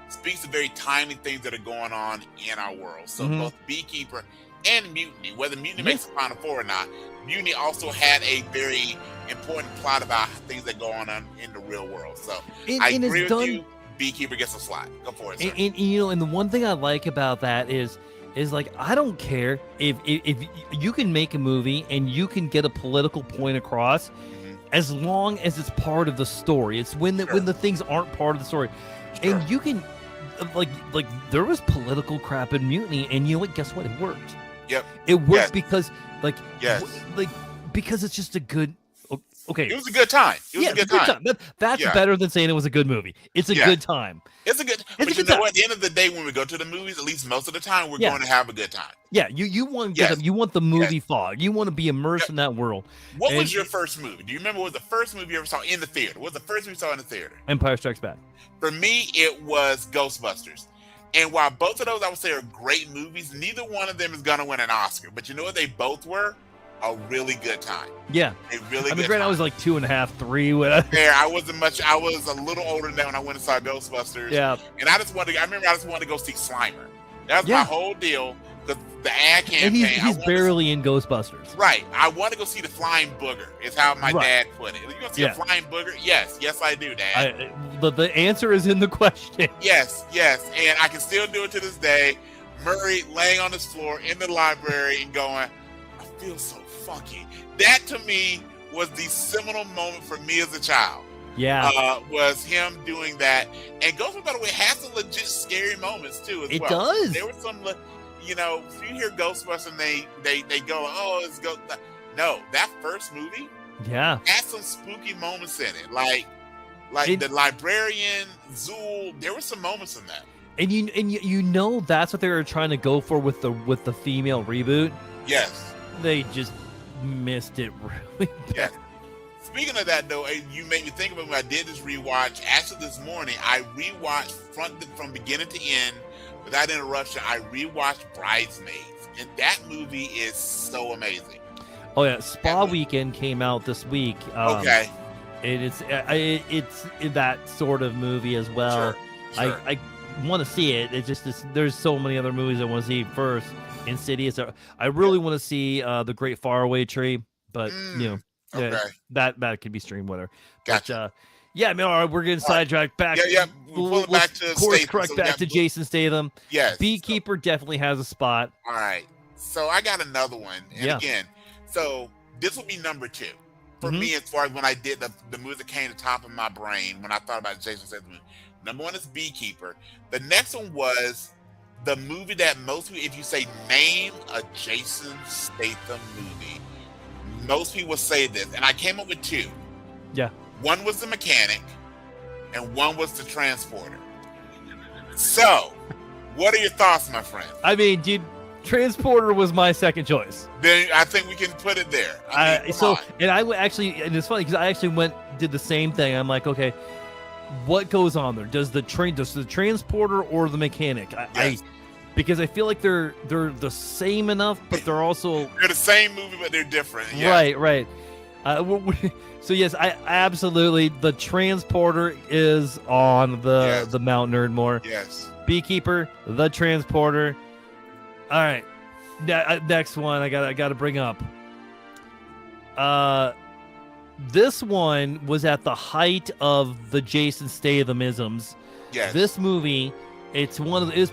speaks to very timely things that are going on in our world. So both Beekeeper and Mutiny, whether Mutiny makes the Final Four or not, Mutiny also had a very important plot about things that go on in the real world. So I agree with you. Beekeeper gets a slot. Go for it, sir. And the one thing I like about that is like, I don't care if you can make a movie and you can get a political point across, as long as it's part of the story. It's when the things aren't part of the story, and you can like there was political crap in Mutiny, and you know what? Guess what? It worked. Yep. It worked Yes. because Yes. because it's just a good. Okay. It was a good time. It was a good time. That's Yeah. better than saying it was a good movie. It's a Yeah. good time. It's a good. But you know what? At the end of the day, when we go to the movies, at least most of the time, we're going to have a good time. Yeah, you want Yes. you want the movie fog. You want to be immersed in that world. What was your first movie? Do you remember what was the first movie you ever saw in the theater? What was the first movie you saw in the theater? Empire Strikes Back. For me, it was Ghostbusters. And while both of those I would say are great movies, neither one of them is going to win an Oscar. But you know what they both were? A really good time. Yeah. A really good granted, time. I was like 2.5, 3 when I... There, I wasn't much. I was a little older than that when I went and saw Ghostbusters. Yeah. And I remember I just wanted to go see Slimer. That was my whole deal. Because the ad campaign. And he's barely in Ghostbusters. Right. I want to go see the flying booger, is how my dad put it. You want to see a flying booger? Yes. Yes, I do, Dad. The answer is in the question. Yes. And I can still do it to this day. Murray laying on this floor in the library and going, I feel so funky. That to me was the seminal moment for me as a child. Yeah. Was him doing that. And Ghostbusters, by the way, has some legit scary moments too. It does. There were some, you hear Ghostbusters and they go, oh, it's Ghost. No, that first movie, had some spooky moments in it. Like the librarian, Zool. There were some moments in that. And you know that's what they were trying to go for with the female reboot. Yes. They just missed it really bad. Yeah. Speaking of that, though, you made me think about when I did this rewatch. Actually, this morning, I rewatched from beginning to end, without interruption. I rewatched Bridesmaids, and that movie is so amazing. Oh yeah, Spa Weekend came out this week. Okay. And it's that sort of movie as well. Sure. I want to see it. It's just there's so many other movies I want to see first. Insidious. I really want to see The Great Faraway Tree, but that could be streamed with her. Gotcha. But, all right, we're getting sidetracked back. Yeah. We'll back to course correct back to Jason Statham. Yes. Beekeeper definitely has a spot. All right. So I got another one. And again, so this will be number 2 for me as far as when I did the movie that came to the top of my brain when I thought about Jason Statham. Number 1 is Beekeeper. The next one was the movie that most people, if you say name a Jason Statham movie, most people say this. And I came up with 2. Yeah. One was The Mechanic and one was The Transporter. So, what are your thoughts, my friend? I mean, dude, Transporter was my second choice. Then I think we can put it there. And it's funny because I actually did the same thing. I'm like, okay, what goes on there? Does the Transporter or The Mechanic? Because I feel like they're the same enough, but they're the same movie, but they're different. Yeah. Right. So yes, I absolutely. The Transporter is on the Mount Nerdmore. Yes. Beekeeper, The Transporter. All right. Next one I got to bring up. This one was at the height of the Jason Stathamisms. Yes. This movie, it's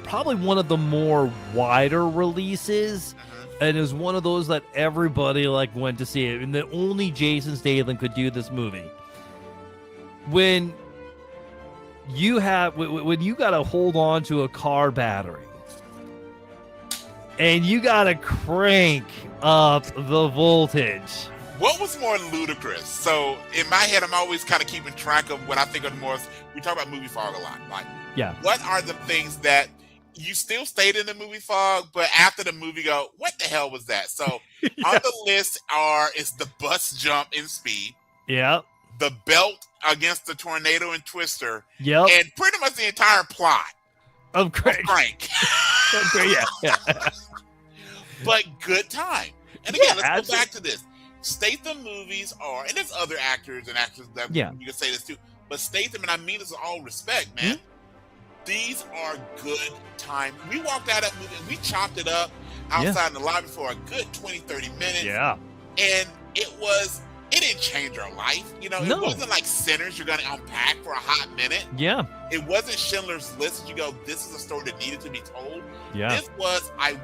probably one of the more wider releases, and it was one of those that everybody went to see it, and that only Jason Statham could do this movie. When you got to hold on to a car battery, and you got to crank up the voltage. What was more ludicrous? So in my head, I'm always kind of keeping track of what I think are the more. We talk about movie fog a lot. What are the things that you still stayed in the movie fog, but after the movie go, what the hell was that? So on the list is the bus jump in Speed. Yeah. The belt against the tornado in Twister. Yep. And pretty much the entire plot of Crank. Yeah. But good time. And again, let's go back to this. Statham movies are, and there's other actors and actresses that you can say this too, but Statham, and I mean this with all respect, man, these are good time. We walked out of that movie and we chopped it up outside in the lobby for a good 20, 30 minutes. Yeah. And it didn't change our life. It wasn't like Sinners you're going to unpack for a hot minute. Yeah. It wasn't Schindler's List. You go, this is a story that needed to be told. Yeah. This was, I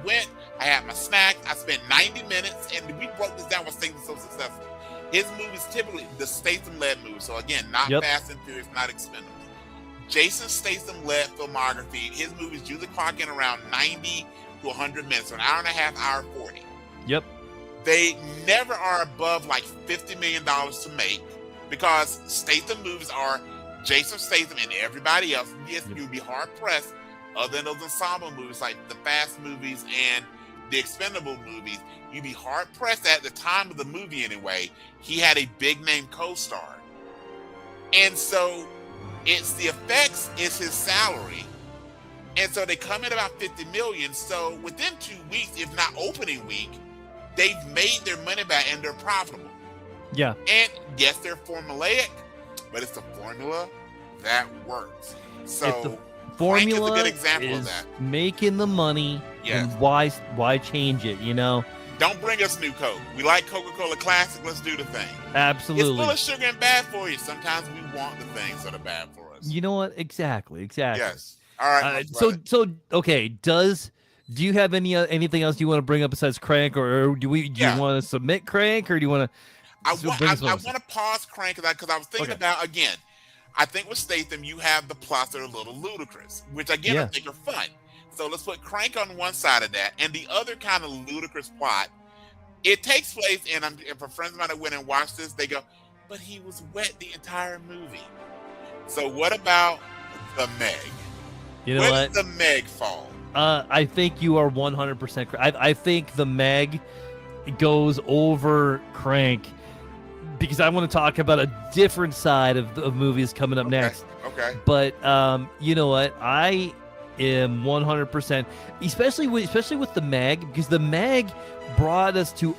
had my snack, I spent 90 minutes, and we broke this down with Statham so successful. His movies typically, the Statham-led movies, so again, not Fast and Furious, not Expendables. Jason Statham led filmography. His movies usually clock in around 90 to 100 minutes, so an hour and a half, hour 40. Yep. They never are above like $50 million to make, because Statham movies are Jason Statham and everybody else. Yes, you'd be hard pressed, other than those ensemble movies like the Fast movies and the Expendable movies, you'd be hard pressed at the time of the movie anyway. He had a big name co-star. And so it's the effects, it's his salary. And so they come in about 50 million. So within 2 weeks, if not opening week, they've made their money back and they're profitable. Yeah. And yes, they're formulaic, but it's the formula that works. So if the formula Frank is a good example is of that. making the money, Yes. and why change it, you know? Don't bring us new Coke. We like Coca-Cola Classic. Let's do the thing. Absolutely. It's full of sugar and bad for you. Sometimes we want the things that are bad for us. You know what? Exactly. Yes. All right. So okay. Do you have anything else you want to bring up besides Crank, or do you want to submit Crank, or do you want to? I want to pause Crank because I was thinking about, again, I think with Statham you have the plots that are a little ludicrous, which again I think are fun. So let's put Crank on one side of that, and the other kind of ludicrous plot. It takes place, and for friends of mine that went and watched this, they go, "But he was wet the entire movie." So what about the Meg? You know Where what? does the Meg fall? I think you are 100% correct. I think the Meg goes over Crank because I want to talk about a different side of movies coming up next. Okay. But you know what? I am 100%, especially with the Meg, because the Meg brought us to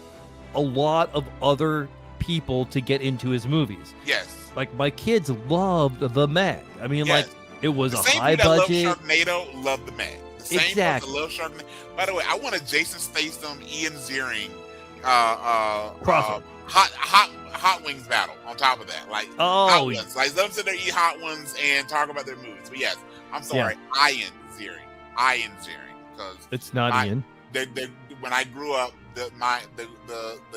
a lot of other people to get into his movies. Yes. Like my kids loved the Meg. I mean, like it was a high budget. Love Sharknado, love the Meg. The same Exactly. Love Sharknado. By the way, I want a Jason Statham, Ian Ziering, crossover. Hot Wings battle on top of that. Like Hot Ones. Like let them sit there, eat Hot Ones, and talk about their movies. But yes, I'm sorry, Ian Ziering, because it's not Ian. When I grew up, the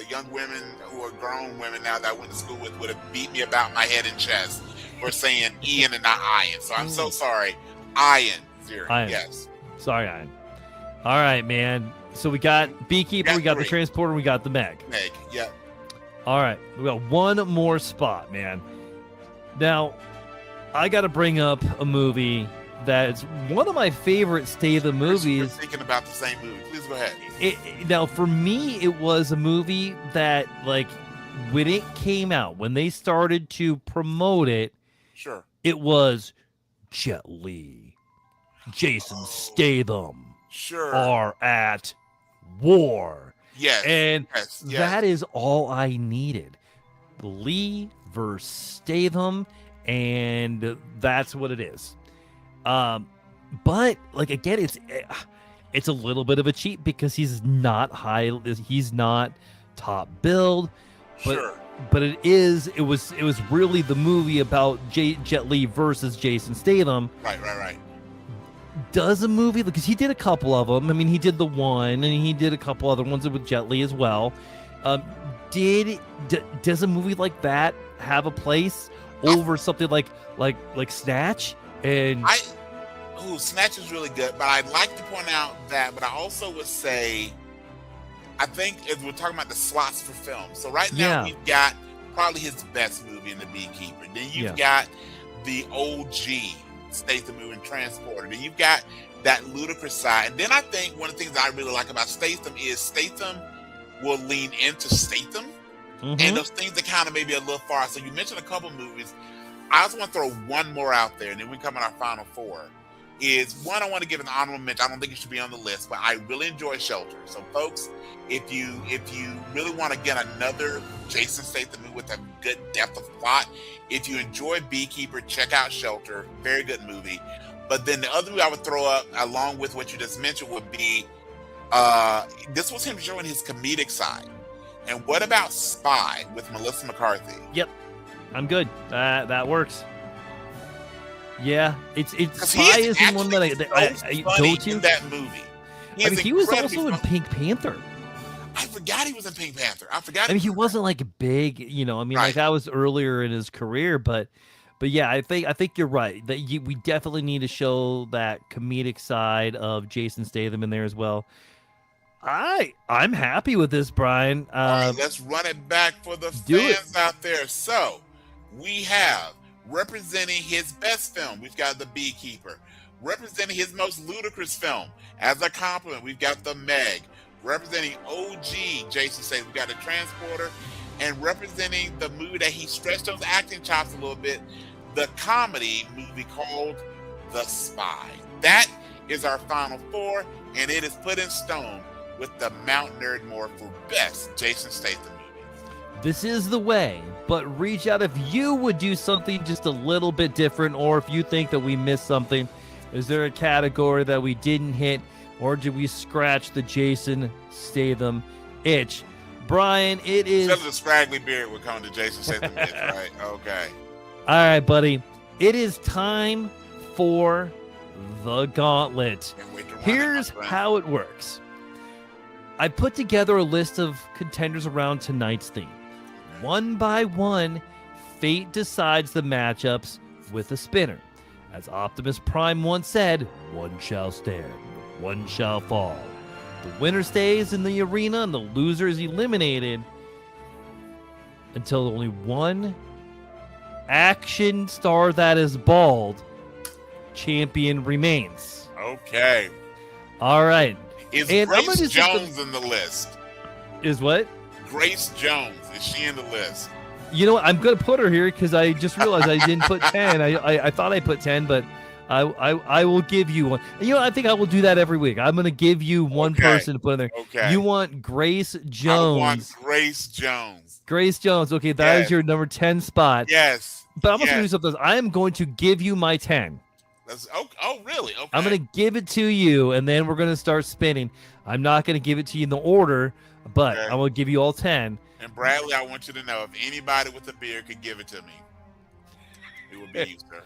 young women who are grown women now that I went to school with would have beat me about my head and chest for saying Ian and not Ian. So I'm so sorry, Ian Ziering. Yes. Sorry, Ian. All right, man. So we got Beekeeper, we got the Transporter, we got the Meg. Yeah. All right, we got one more spot, man. Now, I got to bring up a movie that's one of my favorite Statham movies. We're thinking about the same movie. Please go ahead. Now, for me, it was a movie that, like, when it came out, when they started to promote it, it was Jet Li, Jason Statham are at war. Yes. And that is all I needed. Lee versus Statham, and that's what it is. But like again, it's a little bit of a cheat because he's not top build, but it was really the movie about Jet Li versus Jason Statham. Right. Does a movie, because he did a couple of them. I mean, he did the one, and he did a couple other ones with Jet Li as well. Does a movie like that have a place over something like Snatch? And Snatch is really good, but I'd like to point out that. But I also would say, I think if we're talking about the slots for film, so right now we've got probably his best movie in The Beekeeper. Then you've got the OG Statham movie in Transporter. Then you've got that ludicrous side. And then I think one of the things I really like about Statham is Statham will lean into Statham. And those things that kind of maybe a little far. So you mentioned a couple movies. I also want to throw one more out there, and then we come in our final four. Is one, I want to give an honorable mention. I don't think it should be on the list, but I really enjoy Shelter. So folks, if you really want to get another Jason Statham movie with a good depth of plot, if you enjoy Beekeeper, check out Shelter. Very good movie. But then the other movie I would throw up along with what you just mentioned would be this was him showing his comedic side. And what about Spy with Melissa McCarthy? Yep, I'm good. That works. Yeah, it's Spy isn't one that I go to. In that movie. I mean, he was also in Pink Panther. I forgot he was in Pink Panther. I mean, he wasn't like big, you know. I mean, like that was earlier in his career, but But yeah, I think you're right. That we definitely need to show that comedic side of Jason Statham in there as well. I'm happy with this, Brian. All right, let's run it back for the Do it. fans out there. So, we have representing his best film, we've got The Beekeeper. Representing his most ludicrous film, as a compliment, we've got The Meg. Representing OG Jason Statham, we've got The Transporter. And representing the movie that he stretched those acting chops a little bit, the comedy movie called The Spy. That is our final four, and it is put in stone with the Mount Nerdmore for best Jason Statham movies. This is the way, but reach out if you would do something just a little bit different, or if you think that we missed something. Is there a category that we didn't hit, or did we scratch the Jason Statham itch? Brian, it is... Except the scraggly beard would come to Jason Statham itch, right? Okay. All right, buddy. It is time for the gauntlet. Here's how it works. I put together a list of contenders around tonight's theme. One by one, fate decides the matchups with a spinner. As Optimus Prime once said, one shall stand, one shall fall. The winner stays in the arena and the loser is eliminated until only one action star that is bald champion remains. Okay. All right. Is And I'm Grace gonna Jones in the list? Is what? Grace Jones. Is she in the list? You know what? I'm going to put her here because I just realized I didn't put 10. I thought I put 10, but I will give you one. You know, I think I will do that every week. I'm going to give you one person to put in there. Okay. You want Grace Jones. I want Grace Jones. Grace Jones. Okay, that is your number 10 spot. Yes. But I'm also going to do something else. I am going to give you my 10. Oh, really? Okay. I'm going to give it to you, and then we're going to start spinning. I'm not going to give it to you in the order, but I'm going to give you all 10. And Bradley, I want you to know, if anybody with a beard could give it to me, it would be you, sir.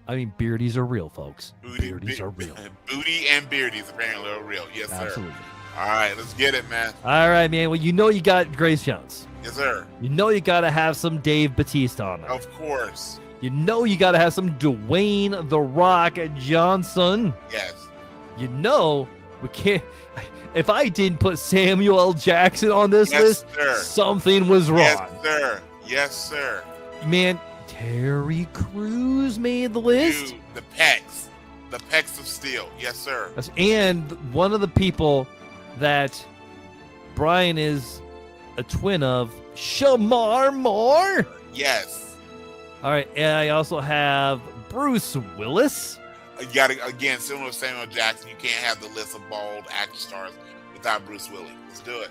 I mean, beardies are real, folks. Beardies are real. Booty and beardies apparently are real. Yes, sir. Absolutely. All right, let's get it, man. All right, man. Well, you know you got Grace Jones. Yes, sir. You know you got to have some Dave Bautista on there. Of course. You know you got to have some Dwayne The Rock Johnson. Yes. You know we can't... If I didn't put Samuel L. Jackson on this list, something was wrong. Yes, sir. Yes, sir. Man, Terry Crews made the list. Dude, the pecs of steel. Yes, sir. And one of the people that Brian is a twin of, Shamar Moore. Yes. All right, and I also have Bruce Willis. You got to, again, similar to Samuel Jackson, you can't have the list of bald action stars without Bruce Willis. Let's do it.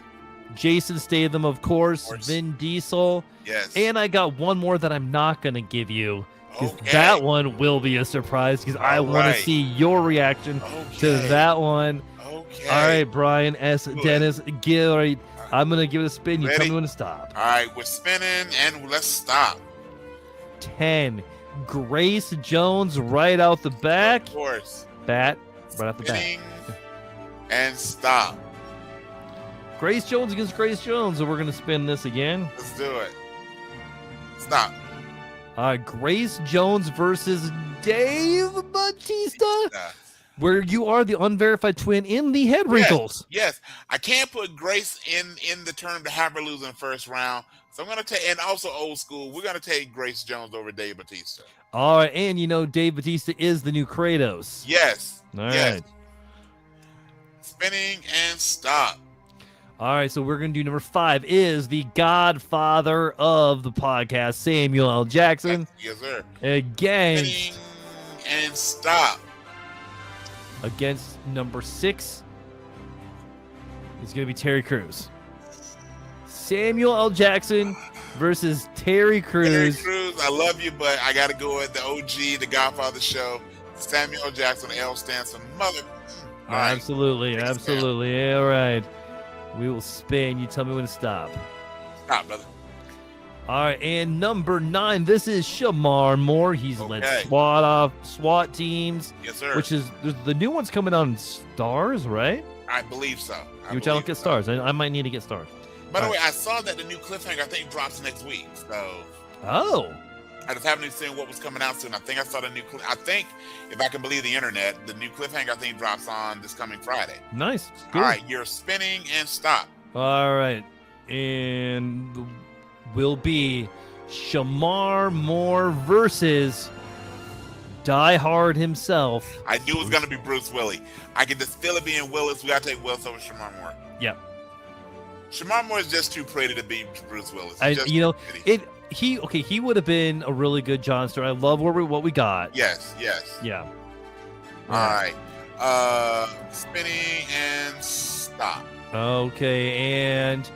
Jason Statham, of course. Vin Diesel. Yes. And I got one more that I'm not going to give you, because that one will be a surprise, because I want to see your reaction to that one. Okay. All right, Brian S. Dennis, I'm going to give it a spin. You tell me when to stop. All right, we're spinning, and let's stop. 10. Grace Jones right out the back. Of course. Bat right out the back. And stop. Grace Jones against Grace Jones. So we're going to spin this again. Let's do it. Stop. Grace Jones versus Dave Bautista. Where you are the unverified twin in the head wrinkles. Yes. I can't put Grace in the term to have her lose in the first round. So I'm going to take, and also old school, we're going to take Grace Jones over Dave Bautista. All right, and you know Dave Bautista is the new Kratos. Yes. All right. Spinning and stop. All right, so we're going to do number 5 is the godfather of the podcast, Samuel L. Jackson. Yes, sir. Against... Spinning and stop. Against number 6 is going to be Terry Crews. Samuel L. Jackson versus Terry Crews. Terry Crews, I love you, but I got to go with the OG, the Godfather show. Samuel L. Jackson, L stands for mother. Absolutely, absolutely. Yeah, all right. We will spin. You tell me when to stop. Stop, brother. All right, and number 9, this is Shamar Moore. He's led SWAT teams. Yes, sir. Which is, the new one's coming on Stars, right? I believe so. Which I don't get Stars. I might need to get Stars. By the way, I saw that the new cliffhanger, I think, drops next week. So. Oh. I just haven't even seen what was coming out soon. I think I saw the new. I think, if I can believe the internet, the new cliffhanger I think drops on this coming Friday. Nice. All right, you're spinning and stop. All right, and will be Shamar Moore versus Die Hard himself. I knew it was going to be Bruce Willis. I could just feel it being Willis. We got to take Willis over Shamar Moore. Yep. Shamar Moore is just too pretty to be Bruce Willis. He would have been a really good John Stewart. I love what we got. Yes. Yeah. All right. Spinning and stop. Okay, and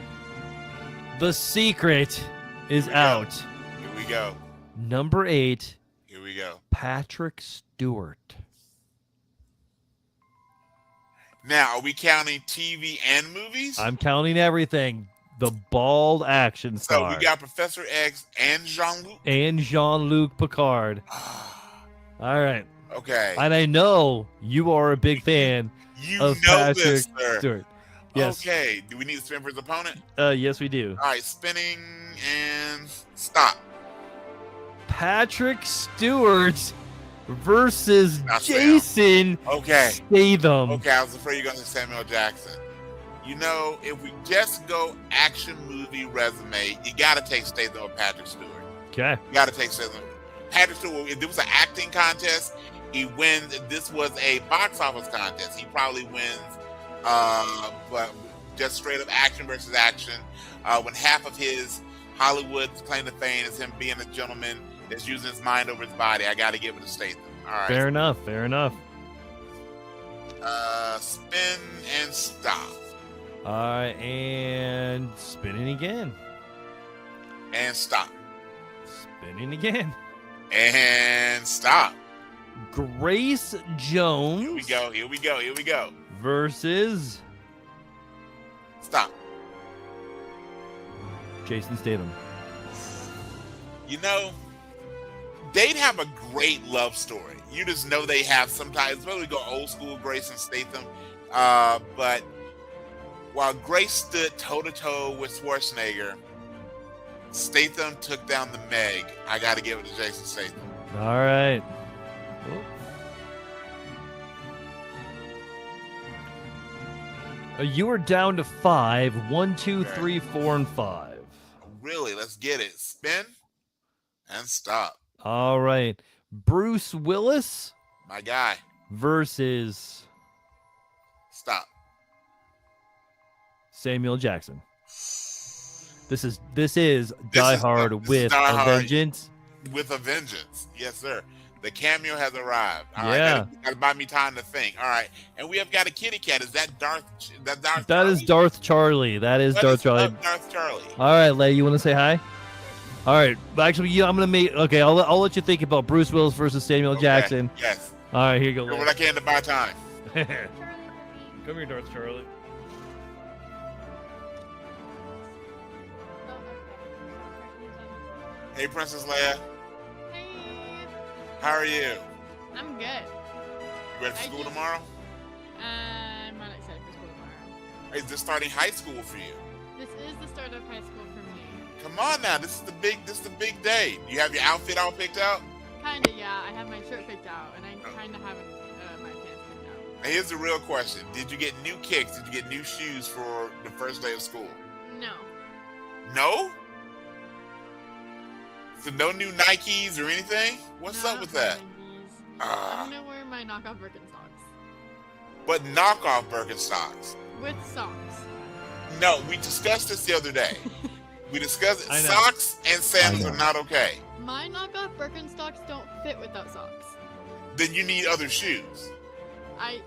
the secret is out. Here we go. Number 8. Here we go. Patrick Stewart. Now, are we counting TV and movies? I'm counting everything. The bald action star. So we got Professor X and Jean-Luc. And Jean-Luc Picard. All right. Okay. And I know you are a big fan of Patrick Stewart. Yes. Okay. Do we need to spin for his opponent? Yes, we do. All right. Spinning and stop. Patrick Stewart versus Statham. Jason Statham. Okay, I was afraid you were going to say Samuel Jackson. You know, if we just go action movie resume, you got to take Statham or Patrick Stewart. Okay. You got to take Statham. Patrick Stewart, if there was an acting contest, he wins. If this was a box office contest, he probably wins. But just straight up action versus action. When half of his Hollywood's claim to fame is him being a gentleman that's using his mind over his body, I got to give it to Statham. All right. Fair enough. Spin and stop. All right, and spinning again. And stop. Spinning again. And stop. Grace Jones. Here we go. Versus stop. Jason Statham. You know, they'd have a great love story. You just know they have sometimes, especially we go old school Grace and Statham. But while Grace stood toe-to-toe with Schwarzenegger, Statham took down the Meg. I got to give it to Jason Statham. All right. You are down to 5. 1, 2, 3, 4, and 5. Really? Let's get it. Spin and stop. All right. Bruce Willis. My guy. Versus. Stop. Samuel Jackson. This is Die Hard with a vengeance. With a vengeance. Yes, sir. The cameo has arrived. All yeah. Right, gotta buy me time to think. All right. And we have got a kitty cat. Is that Darth? That is Darth Charlie. That is Darth Charlie. Darth Charlie. All right, Leigh, you want to say hi? All right. Actually, I'm gonna make. Okay, I'll let you think about Bruce Willis versus Samuel Jackson. Yes. All right, here you go. Do what I can to buy time. Come here, Darth Charlie. Hey, Princess Leia. Hey. How are you? I'm good. You ready for school tomorrow? I'm not excited for school tomorrow. Is this starting high school for you? This is the start of high school for me. Come on now, this is the big day. You have your outfit all picked out? Kinda, yeah. I have my shirt picked out, and I kinda have my pants picked out. Now here's the real question: did you get new kicks? Did you get new shoes for the first day of school? No. No? So no new Nikes or anything? What's up with that? I'm gonna wear my knockoff Birkenstocks. But knockoff Birkenstocks. With socks. No, we discussed this the other day. We discussed it. Socks and sandals are not okay. My knockoff Birkenstocks don't fit without socks. Then you need other shoes. I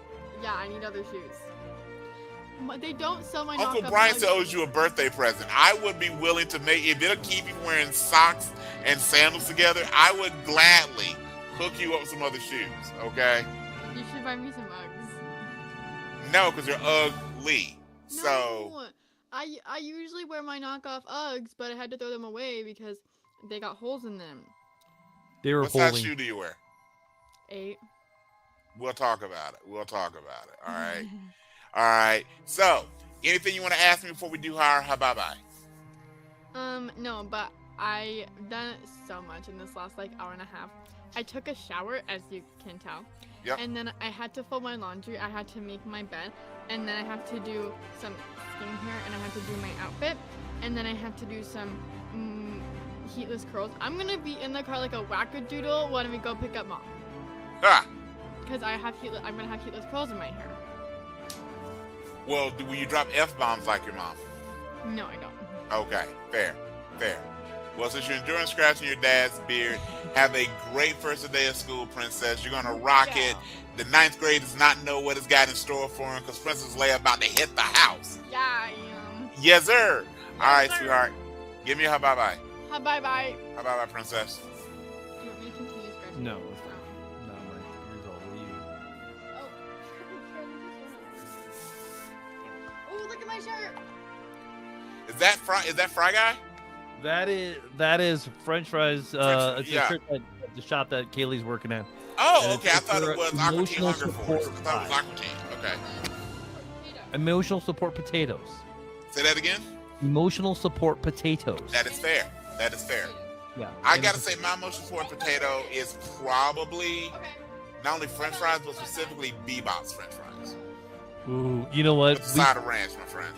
need other shoes. They don't sell my Uncle knockoff Brian Uggs. owes you a birthday present. I would be willing to make, if it'll keep you wearing socks and sandals together, I would gladly hook you up with some other shoes, okay? You should buy me some Uggs. No, because they're ugly. No, So, I usually wear my knockoff Uggs, but I had to throw them away because they got holes in them. They were what size holding. shoe do you wear? 8. We'll talk about it. All right? All right. So, anything you want to ask me before we do our bye-bye? No, but I've done so much in this last like hour and a half. I took a shower, as you can tell. Yep. And then I had to fold my laundry. I had to make my bed. And then I have to do some skincare. And I have to do my outfit. And then I have to do some heatless curls. I'm going to be in the car like a wackadoodle when we go pick up Mom. Ah. Because I'm going to have heatless curls in my hair. Well, will you drop F-bombs like your mom? No, I don't. Okay, fair. Well, since you're enjoying scratching your dad's beard, have a great first day of school, Princess. You're gonna rock it. The 9th grade does not know what it's got in store for him because Princess Leia about to hit the house. Yeah, I am. Yes, sir. Yes, All right, sir. sweetheart. Give me a bye-bye. Bye-bye. Bye-bye, Princess. Do you want me to continue scratching? No. Oh. No, my ears all you. Oh, look at my shirt. Is that Fry Guy? That is French fries. It's yeah. a shirt at the shop that Kaylee's working at. Oh, And okay. I it's thought for it was Aqua Teen emotional Hunger Force. support I thought it was pie. Aqua Teen. Okay. Emotional support potatoes. Say that again. Emotional support potatoes. That is fair. Yeah. I And gotta it's- say, my emotional support potato is probably Okay. not only French fries, but specifically Bebop's French fries. Ooh, you know what? With a side of ranch, my friend.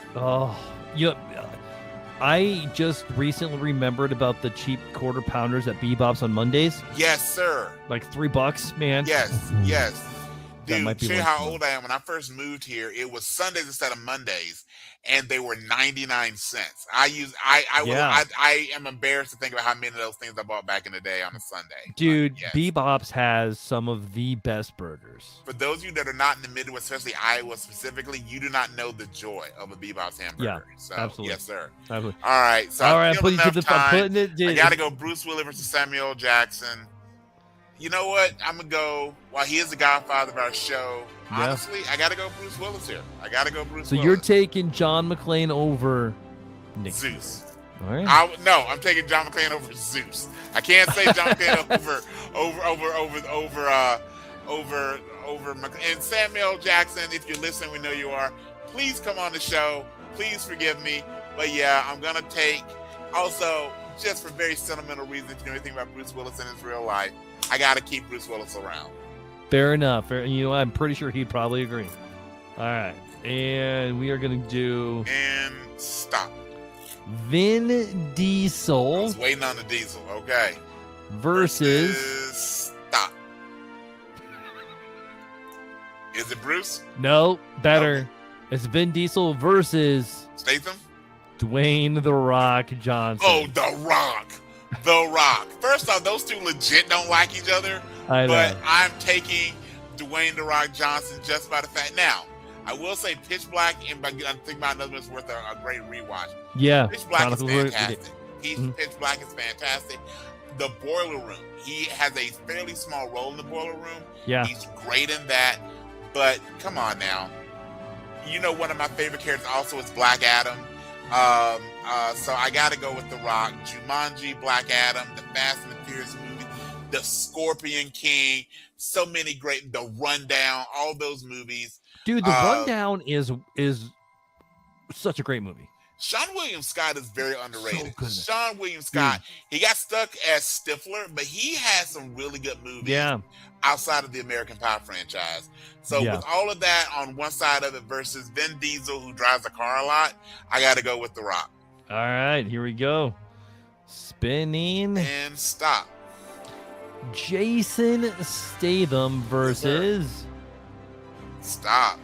I just recently remembered about the cheap quarter pounders at Bebop's on Mondays. Yes, sir. Like $3, man. Yes. That Dude, might be show you one how for me. old I am. When I first moved here, it was Sundays instead of Mondays, and they were 99 cents. I am embarrassed to think about how many of those things I bought back in the day on a Sunday. Dude, But yes. Bebop's has some of the best burgers. For those of you that are not in the Midwest, especially Iowa specifically, you do not know the joy of a Bebop's hamburger. Yeah, So, absolutely. Yes, sir. Absolutely. All right. So All right, I'm I've putting killed it to enough the. I'm time. putting it. I Dude, got to go Bruce Willis versus Samuel L. Jackson. You know what? I'm going to go, while he is the godfather of our show, Yeah. honestly, I got to go Bruce Willis here. So you're taking John McClane over Nick. Zeus. All right. No, I'm taking John McClane over Zeus. I can't say John McClane over McClane. And Samuel L. Jackson, if you're listening, we know you are. Please come on the show. Please forgive me. But yeah, I'm going to take, also, just for very sentimental reasons, if you know anything about Bruce Willis in his real life, I got to keep Bruce Willis around. Fair enough. You know, I'm pretty sure he'd probably agree. All right. And we are going to do And stop. Vin I Diesel was waiting on the diesel. Okay. versus. Stop. Is it Bruce? No, better. It's Vin Diesel versus Statham? Dwayne The Rock Johnson. Oh, The Rock. The Rock. First off, those two legit don't like each other, I know. but I'm taking Dwayne The Rock Johnson just by the fact. Now, I will say Pitch Black, and I think about another one's worth a great rewatch. Yeah. Pitch Black is Chronicles of- fantastic. Pitch Black is fantastic. The Boiler Room. He has a fairly small role in the Boiler Room. Yeah. He's great in that. But come on now. You know, one of my favorite characters also is Black Adam. So I got to go with The Rock. Jumanji, Black Adam, the Fast and the Furious movie, The Scorpion King, so many great, The Rundown, all those movies. Dude, The Rundown is such a great movie. Sean William Scott is very underrated. good. Sean William Scott, he got stuck as Stifler, but he has some really good movies Yeah. outside of the American Pie franchise. So Yeah. with all of that on one side of it versus Vin Diesel, who drives a car a lot, I got to go with The Rock. All right, here we go. Spinning. And stop. Jason Statham versus Stop.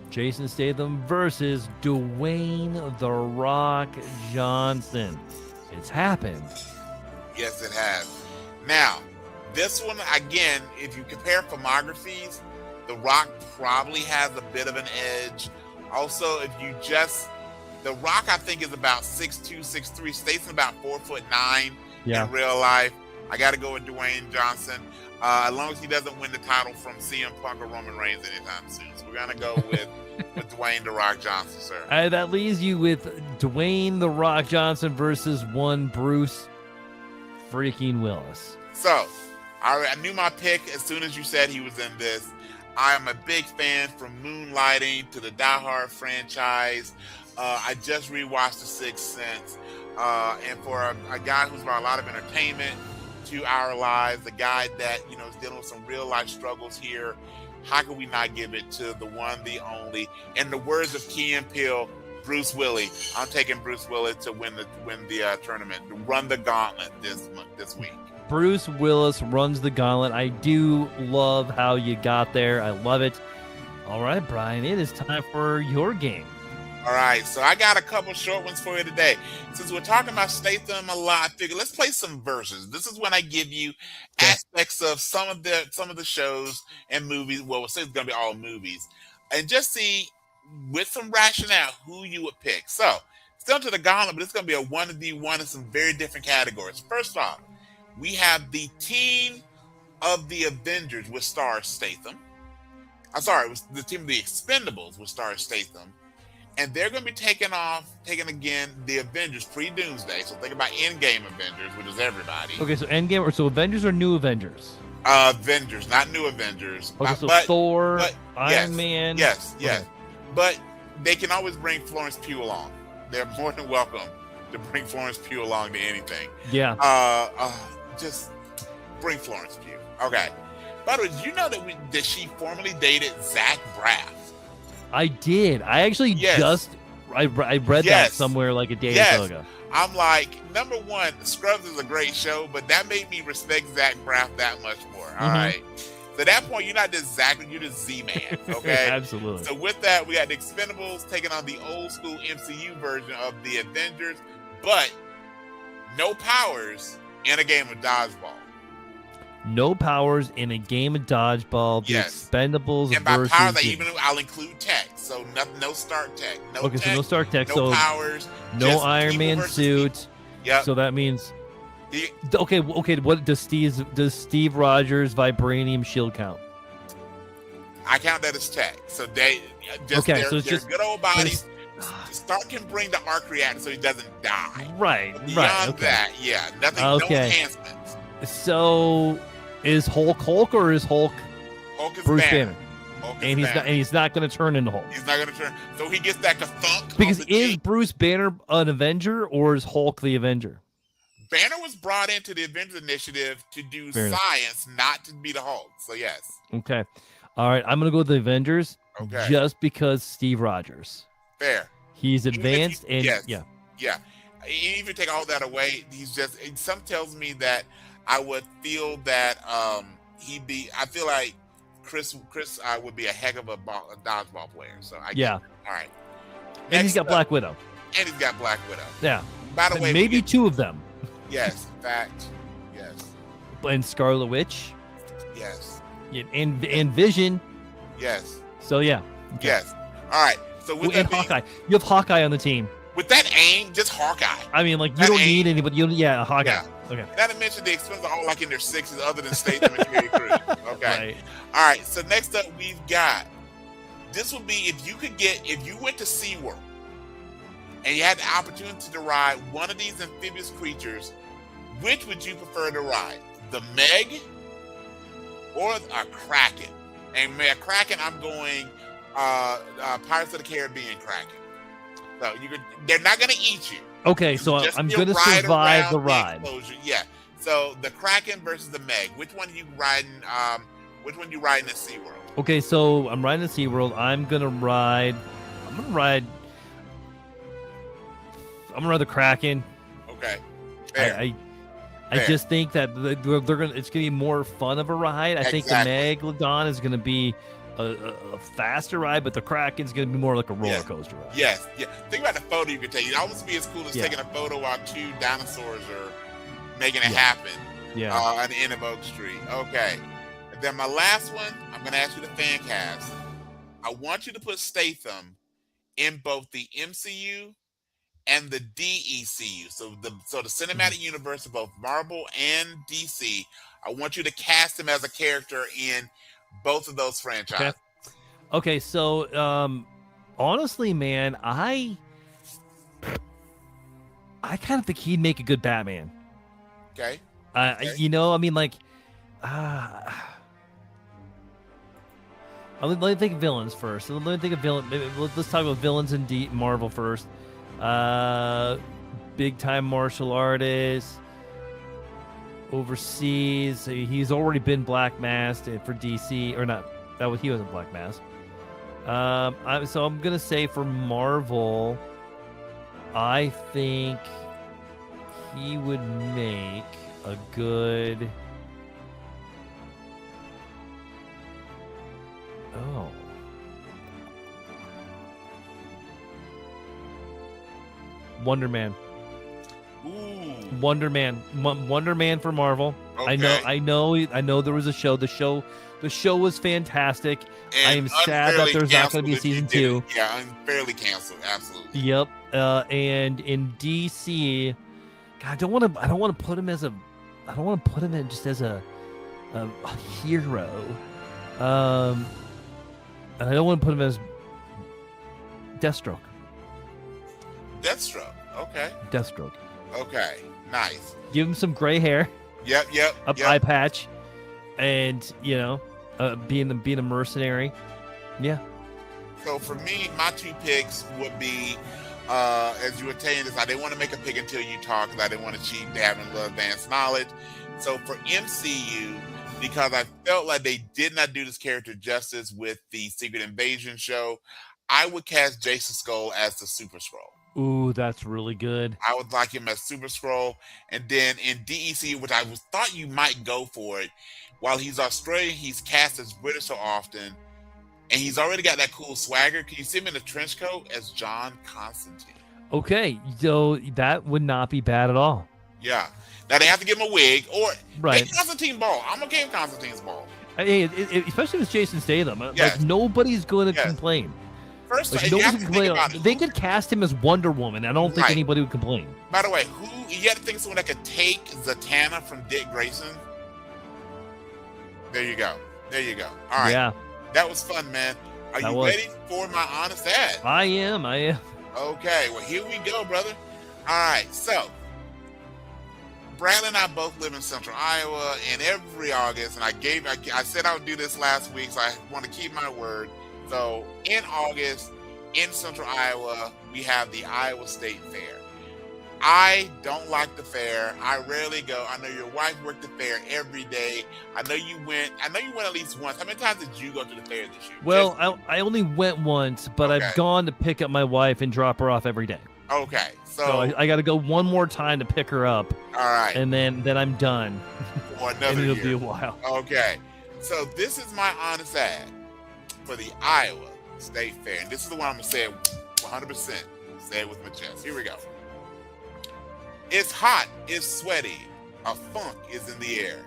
Jason Statham versus Dwayne The Rock Johnson. It's happened. Yes, it has. Now, this one, again, if you compare filmographies, The Rock probably has a bit of an edge. Also, if you just, The Rock, I think, is about 6'2", 6'3". Statham about 4'9" Yeah. in real life. I got to go with Dwayne Johnson. As long as he doesn't win the title from CM Punk or Roman Reigns anytime soon. So we're going to go with Dwayne The Rock Johnson, sir. That leaves you with Dwayne The Rock Johnson versus one Bruce freaking Willis. So, I knew my pick as soon as you said he was in this. I am a big fan from Moonlighting to the Die Hard franchise. I just rewatched The Sixth Sense, and for a guy who's brought a lot of entertainment to our lives, a guy that is dealing with some real life struggles here, how can we not give it to the one, the only? In the words of Key and Peele, Bruce Willie. I'm taking Bruce Willie to win the tournament, to run the gauntlet this week. Bruce Willis runs the gauntlet. I do love how you got there. I love it. All right, Brian, it is time for your game. All right, so I got a couple short ones for you today. Since we're talking about Statham a lot, I figured let's play some verses. This is when I give you aspects of some of the shows and movies. Well, we'll say it's going to be all movies, and just see with some rationale who you would pick. So, still to the gauntlet, but it's going to be a 1v1 in some very different categories. First off, we have the team of the Avengers with star Statham. I'm sorry, it was the team of the Expendables with star Statham. And they're going to be taking again the Avengers pre-Doomsday. So think about Endgame Avengers, which is everybody. Okay, so Endgame, so Avengers or New Avengers? Avengers, not New Avengers. Okay, so Thor, Iron Man. Yes. Okay. But they can always bring Florence Pugh along. They're more than welcome to bring Florence Pugh along to anything. Yeah. Just bring Florence Pugh. Okay. By the way, did you know that she formerly dated Zach Braff? I did. I actually I read that somewhere like a day or so ago. I'm like, number one, Scrubs is a great show, but that made me respect Zach Braff that much more. All right. So at that point, you're not just Zach, you're just Z-Man. Okay. Absolutely. So with that, we got the Expendables taking on the old school MCU version of the Avengers, but no powers in a game of dodgeball. No powers in a game of dodgeball. The Expendables and by versus powers, I'll include tech. So no Stark tech. So no Stark tech. No powers. No Iron Man suit. Yeah. So that means. Okay. What does Steve Rogers vibranium shield count? I count that as tech. So they're just good old bodies. Stark can bring the arc reactor so he doesn't die. Right. Beyond that, nothing. No enhancements. So. Is Hulk or is Hulk Bruce Banner? And he's not going to turn into Hulk. He's not going to turn. So he gets that thunk. Because is Bruce Banner an Avenger or is Hulk the Avenger? Banner was brought into the Avengers Initiative to do science, not to be the Hulk. So yes. Okay. All right. I'm going to go with the Avengers. Okay. Just because Steve Rogers. Fair. He's advanced Yeah. Even take all that away, some tells me that I would feel that I feel like Chris would be a heck of a dodgeball player. So all right. And he's got Black Widow. Yeah. By the way, maybe two of them. Yes. Fact. Yes. And Scarlet Witch. Yes. And Vision. Yes. So yeah. Okay. Yes. All right. So with that Hawkeye, you have Hawkeye on the team. With that aim, just Hawkeye. I mean, like you don't need anybody. Hawkeye. Yeah. Okay. Not to mention the expenses are all like in their 60s, other than Statham and Terry Crews. Okay. Right. All right. So next up, we've got. This would be if you went to SeaWorld and you had the opportunity to ride one of these amphibious creatures, which would you prefer to ride? The Meg or a Kraken? And a Kraken, I'm going Pirates of the Caribbean Kraken. So they're not going to eat you. Okay, so I'm going to survive the ride. Yeah. So the Kraken versus the Meg. Which one are you riding? Which one are you riding at SeaWorld? Okay, so I'm riding at SeaWorld. I'm gonna ride the Kraken. Okay. Fair. I just think that it's gonna be more fun of a ride. I think the Megalodon is gonna be a faster ride, but the Kraken's gonna be more like a roller coaster ride. Yes. Yeah. Think about the photo you could take. It'd almost be as cool as taking a photo while two dinosaurs are making it happen. Yeah. On the end of Oak Street. Okay. And then my last one, I'm gonna ask you the fan cast. I want you to put Statham in both the MCU and the DECU. So the cinematic universe of both Marvel and DC. I want you to cast him as a character in both of those franchises. Okay, so honestly, man, I kind of think he'd make a good Batman. Okay. Let me think of villains first. Let me think of villain. Let's talk about villains in Marvel first. Big time martial artist, overseas. He's already been Black Masked for DC, or not? He wasn't Black Masked. So I'm gonna say for Marvel, I think he would make a good. Oh. Wonder Man. Ooh. Wonder Man for Marvel. Okay. I know there was a show. The show was fantastic. And I am sad that there's not going to be a canceled if you season did 2. it. Yeah, unfairly canceled. Absolutely. Yep. And in DC, God, I don't want to put him as just as a hero. And I don't want to put him as Deathstroke. Deathstroke. Okay. Deathstroke. Okay. Nice. Give him some gray hair, Yep. eye patch, and being a mercenary. Yeah. So for me, my 2 picks would be, as you were saying this, I didn't want to make a pick until you talk because I didn't want to cheat having a little advanced knowledge. So for MCU, because I felt like they did not do this character justice with the Secret Invasion show, I would cast Jason Skull as the Super Skrull. Ooh, that's really good. I would like him as Super Skrull. And then in DEC, which I thought you might go for it, while he's Australian, he's cast as British so often, and he's already got that cool swagger. Can you see him in a trench coat as John Constantine? Okay, so that would not be bad at all. Yeah. Now they have to give him a wig, or Right. make Constantine bald. I'm okay with Constantine's bald. Hey, especially with Jason Statham, Yes. like nobody's going to Yes. complain. First, Like, you nobody's have going to to think complain. about it. They could cast him as Wonder Woman. I don't think Right. anybody would complain. By the way, you have to think someone that could take Zatanna from Dick Grayson. There you go. All right. Yeah, That was fun, man. Are That you was. ready for my honest ad? I am. Okay, well, here we go, brother. All right, so Bradley and I both live in Central Iowa, and every August, and I said I would do this last week, so I want to keep my word. So in August, in Central Iowa, we have the Iowa State Fair. I don't like the fair. I rarely go. I know your wife worked the fair every day. I know you went at least once. How many times did you go to the fair this year? Well, I only went once, but Okay. I've gone to pick up my wife and drop her off every day. Okay, So I got to go one more time to pick her up, all right, and then I'm done. for And another it'll year. be a while. Okay, so this is my honest ad for the Iowa State Fair. And this is the one I'm going to say it 100%. Say it with my chest. Here we go. It's hot, it's sweaty, a funk is in the air.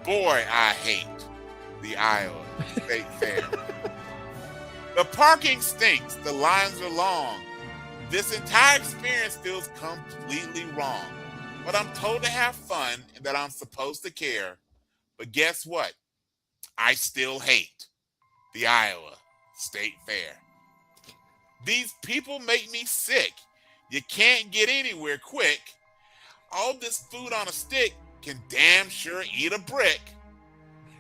Boy, I hate the Iowa State Fair. The parking stinks, the lines are long. This entire experience feels completely wrong. But I'm told to have fun and that I'm supposed to care. But guess what? I still hate the Iowa State Fair. These people make me sick. You can't get anywhere quick. All this food on a stick can damn sure eat a brick.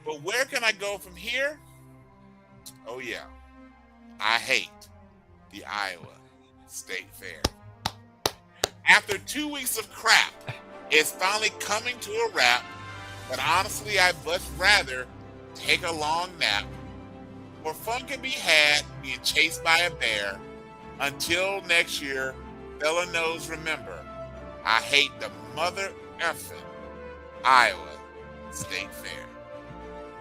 But where can I go from here? Oh yeah, I hate the Iowa State Fair. After 2 weeks of crap, it's finally coming to a wrap. But honestly, I'd much rather take a long nap. More fun can be had being chased by a bear. Until next year, fella knows, remember, I hate the mother effing Iowa State Fair.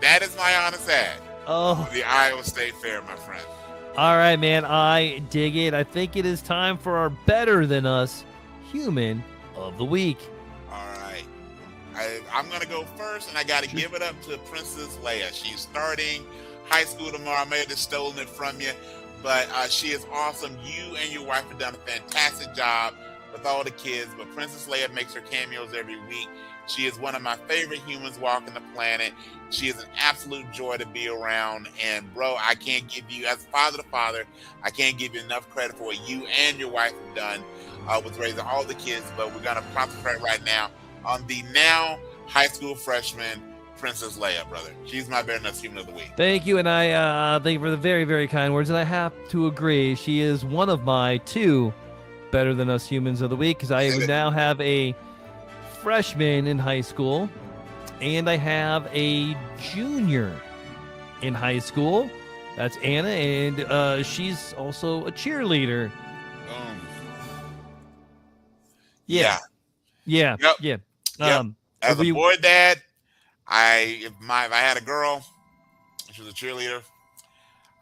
That is my honest ad Oh, for the Iowa State Fair, my friend. all right, man. I dig it. I think it is time for our Better Than Us Human of the Week. All right. I'm going to go first, and I got to give it up to Princess Leia. She's starting high school tomorrow. I may have just stolen it from you, but she is awesome. You and your wife have done a fantastic job with all the kids, but Princess Leia makes her cameos every week. She is one of my favorite humans walking the planet. She is an absolute joy to be around. And bro, I can't give you, as father to father, I can't give you enough credit for what you and your wife have done with raising all the kids. But we're going to concentrate right now on the now high school freshman, Princess Leia, brother. She's my better than us human of the week. Thank you, and I thank you for the very, very kind words. And I have to agree, she is one of my 2 better than us humans of the week because I now have a freshman in high school, and I have a junior in high school. That's Anna, and she's also a cheerleader. Yeah. Yep. As a boy dad, if I had a girl, she was a cheerleader,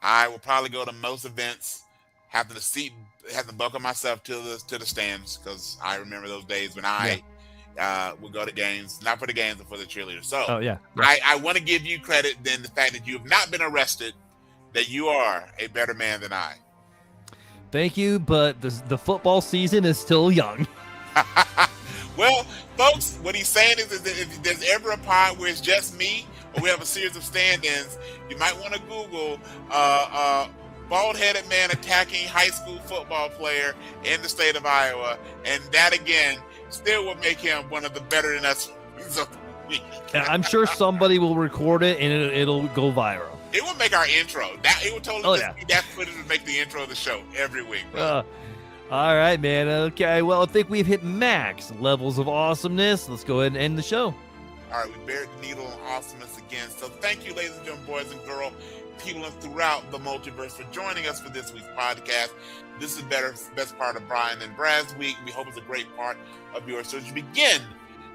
I will probably go to most events, have to buckle myself to the stands, because I remember those days when I would go to games, not for the games, but for the cheerleaders. So I want to give you credit than the fact that you have not been arrested, that you are a better man than I. Thank you, but the football season is still young. Well, folks, what he's saying is that if there's ever a pod where it's just me, or we have a series of stand-ins, you might want to Google bald-headed man attacking high school football player in the state of Iowa, and that again still will make him one of the better than us. I'm sure somebody will record it and it'll go viral. It will make our intro. It will totally be that footage would make the intro of the show every week. All right, man. Okay, well, I think we've hit max levels of awesomeness. Let's go ahead and end the show. All right, we buried the needle on awesomeness again. So thank you, ladies and gentlemen, boys and girls, people throughout the multiverse, for joining us for this week's podcast. This is the best part of Brian and Brad's week. We hope it's a great part of yours. So as you begin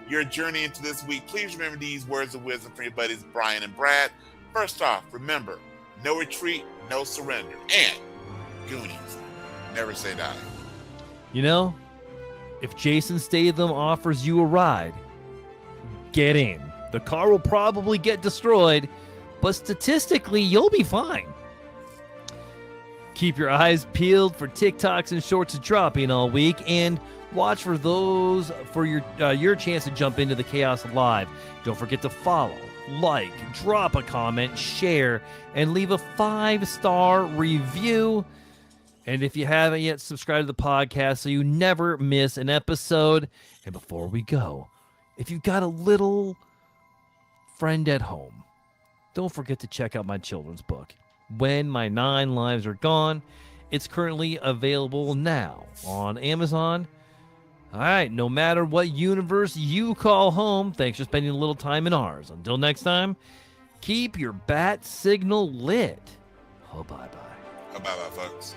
your journey into this week, please remember these words of wisdom from your buddies Brian and Brad. First off, remember, no retreat, no surrender. And Goonies, never say die. You know, if Jason Statham offers you a ride, get in. The car will probably get destroyed, but statistically, you'll be fine. Keep your eyes peeled for TikToks and shorts dropping all week, and watch for those for your chance to jump into the chaos live. Don't forget to follow, like, drop a comment, share, and leave a 5-star review. And if you haven't yet, subscribe to the podcast so you never miss an episode. And before we go, if you've got a little friend at home, don't forget to check out my children's book, When My 9 Lives Are Gone. It's currently available now on Amazon. All right, no matter what universe you call home, thanks for spending a little time in ours. Until next time, keep your bat signal lit. Oh, bye-bye. Bye-bye, folks.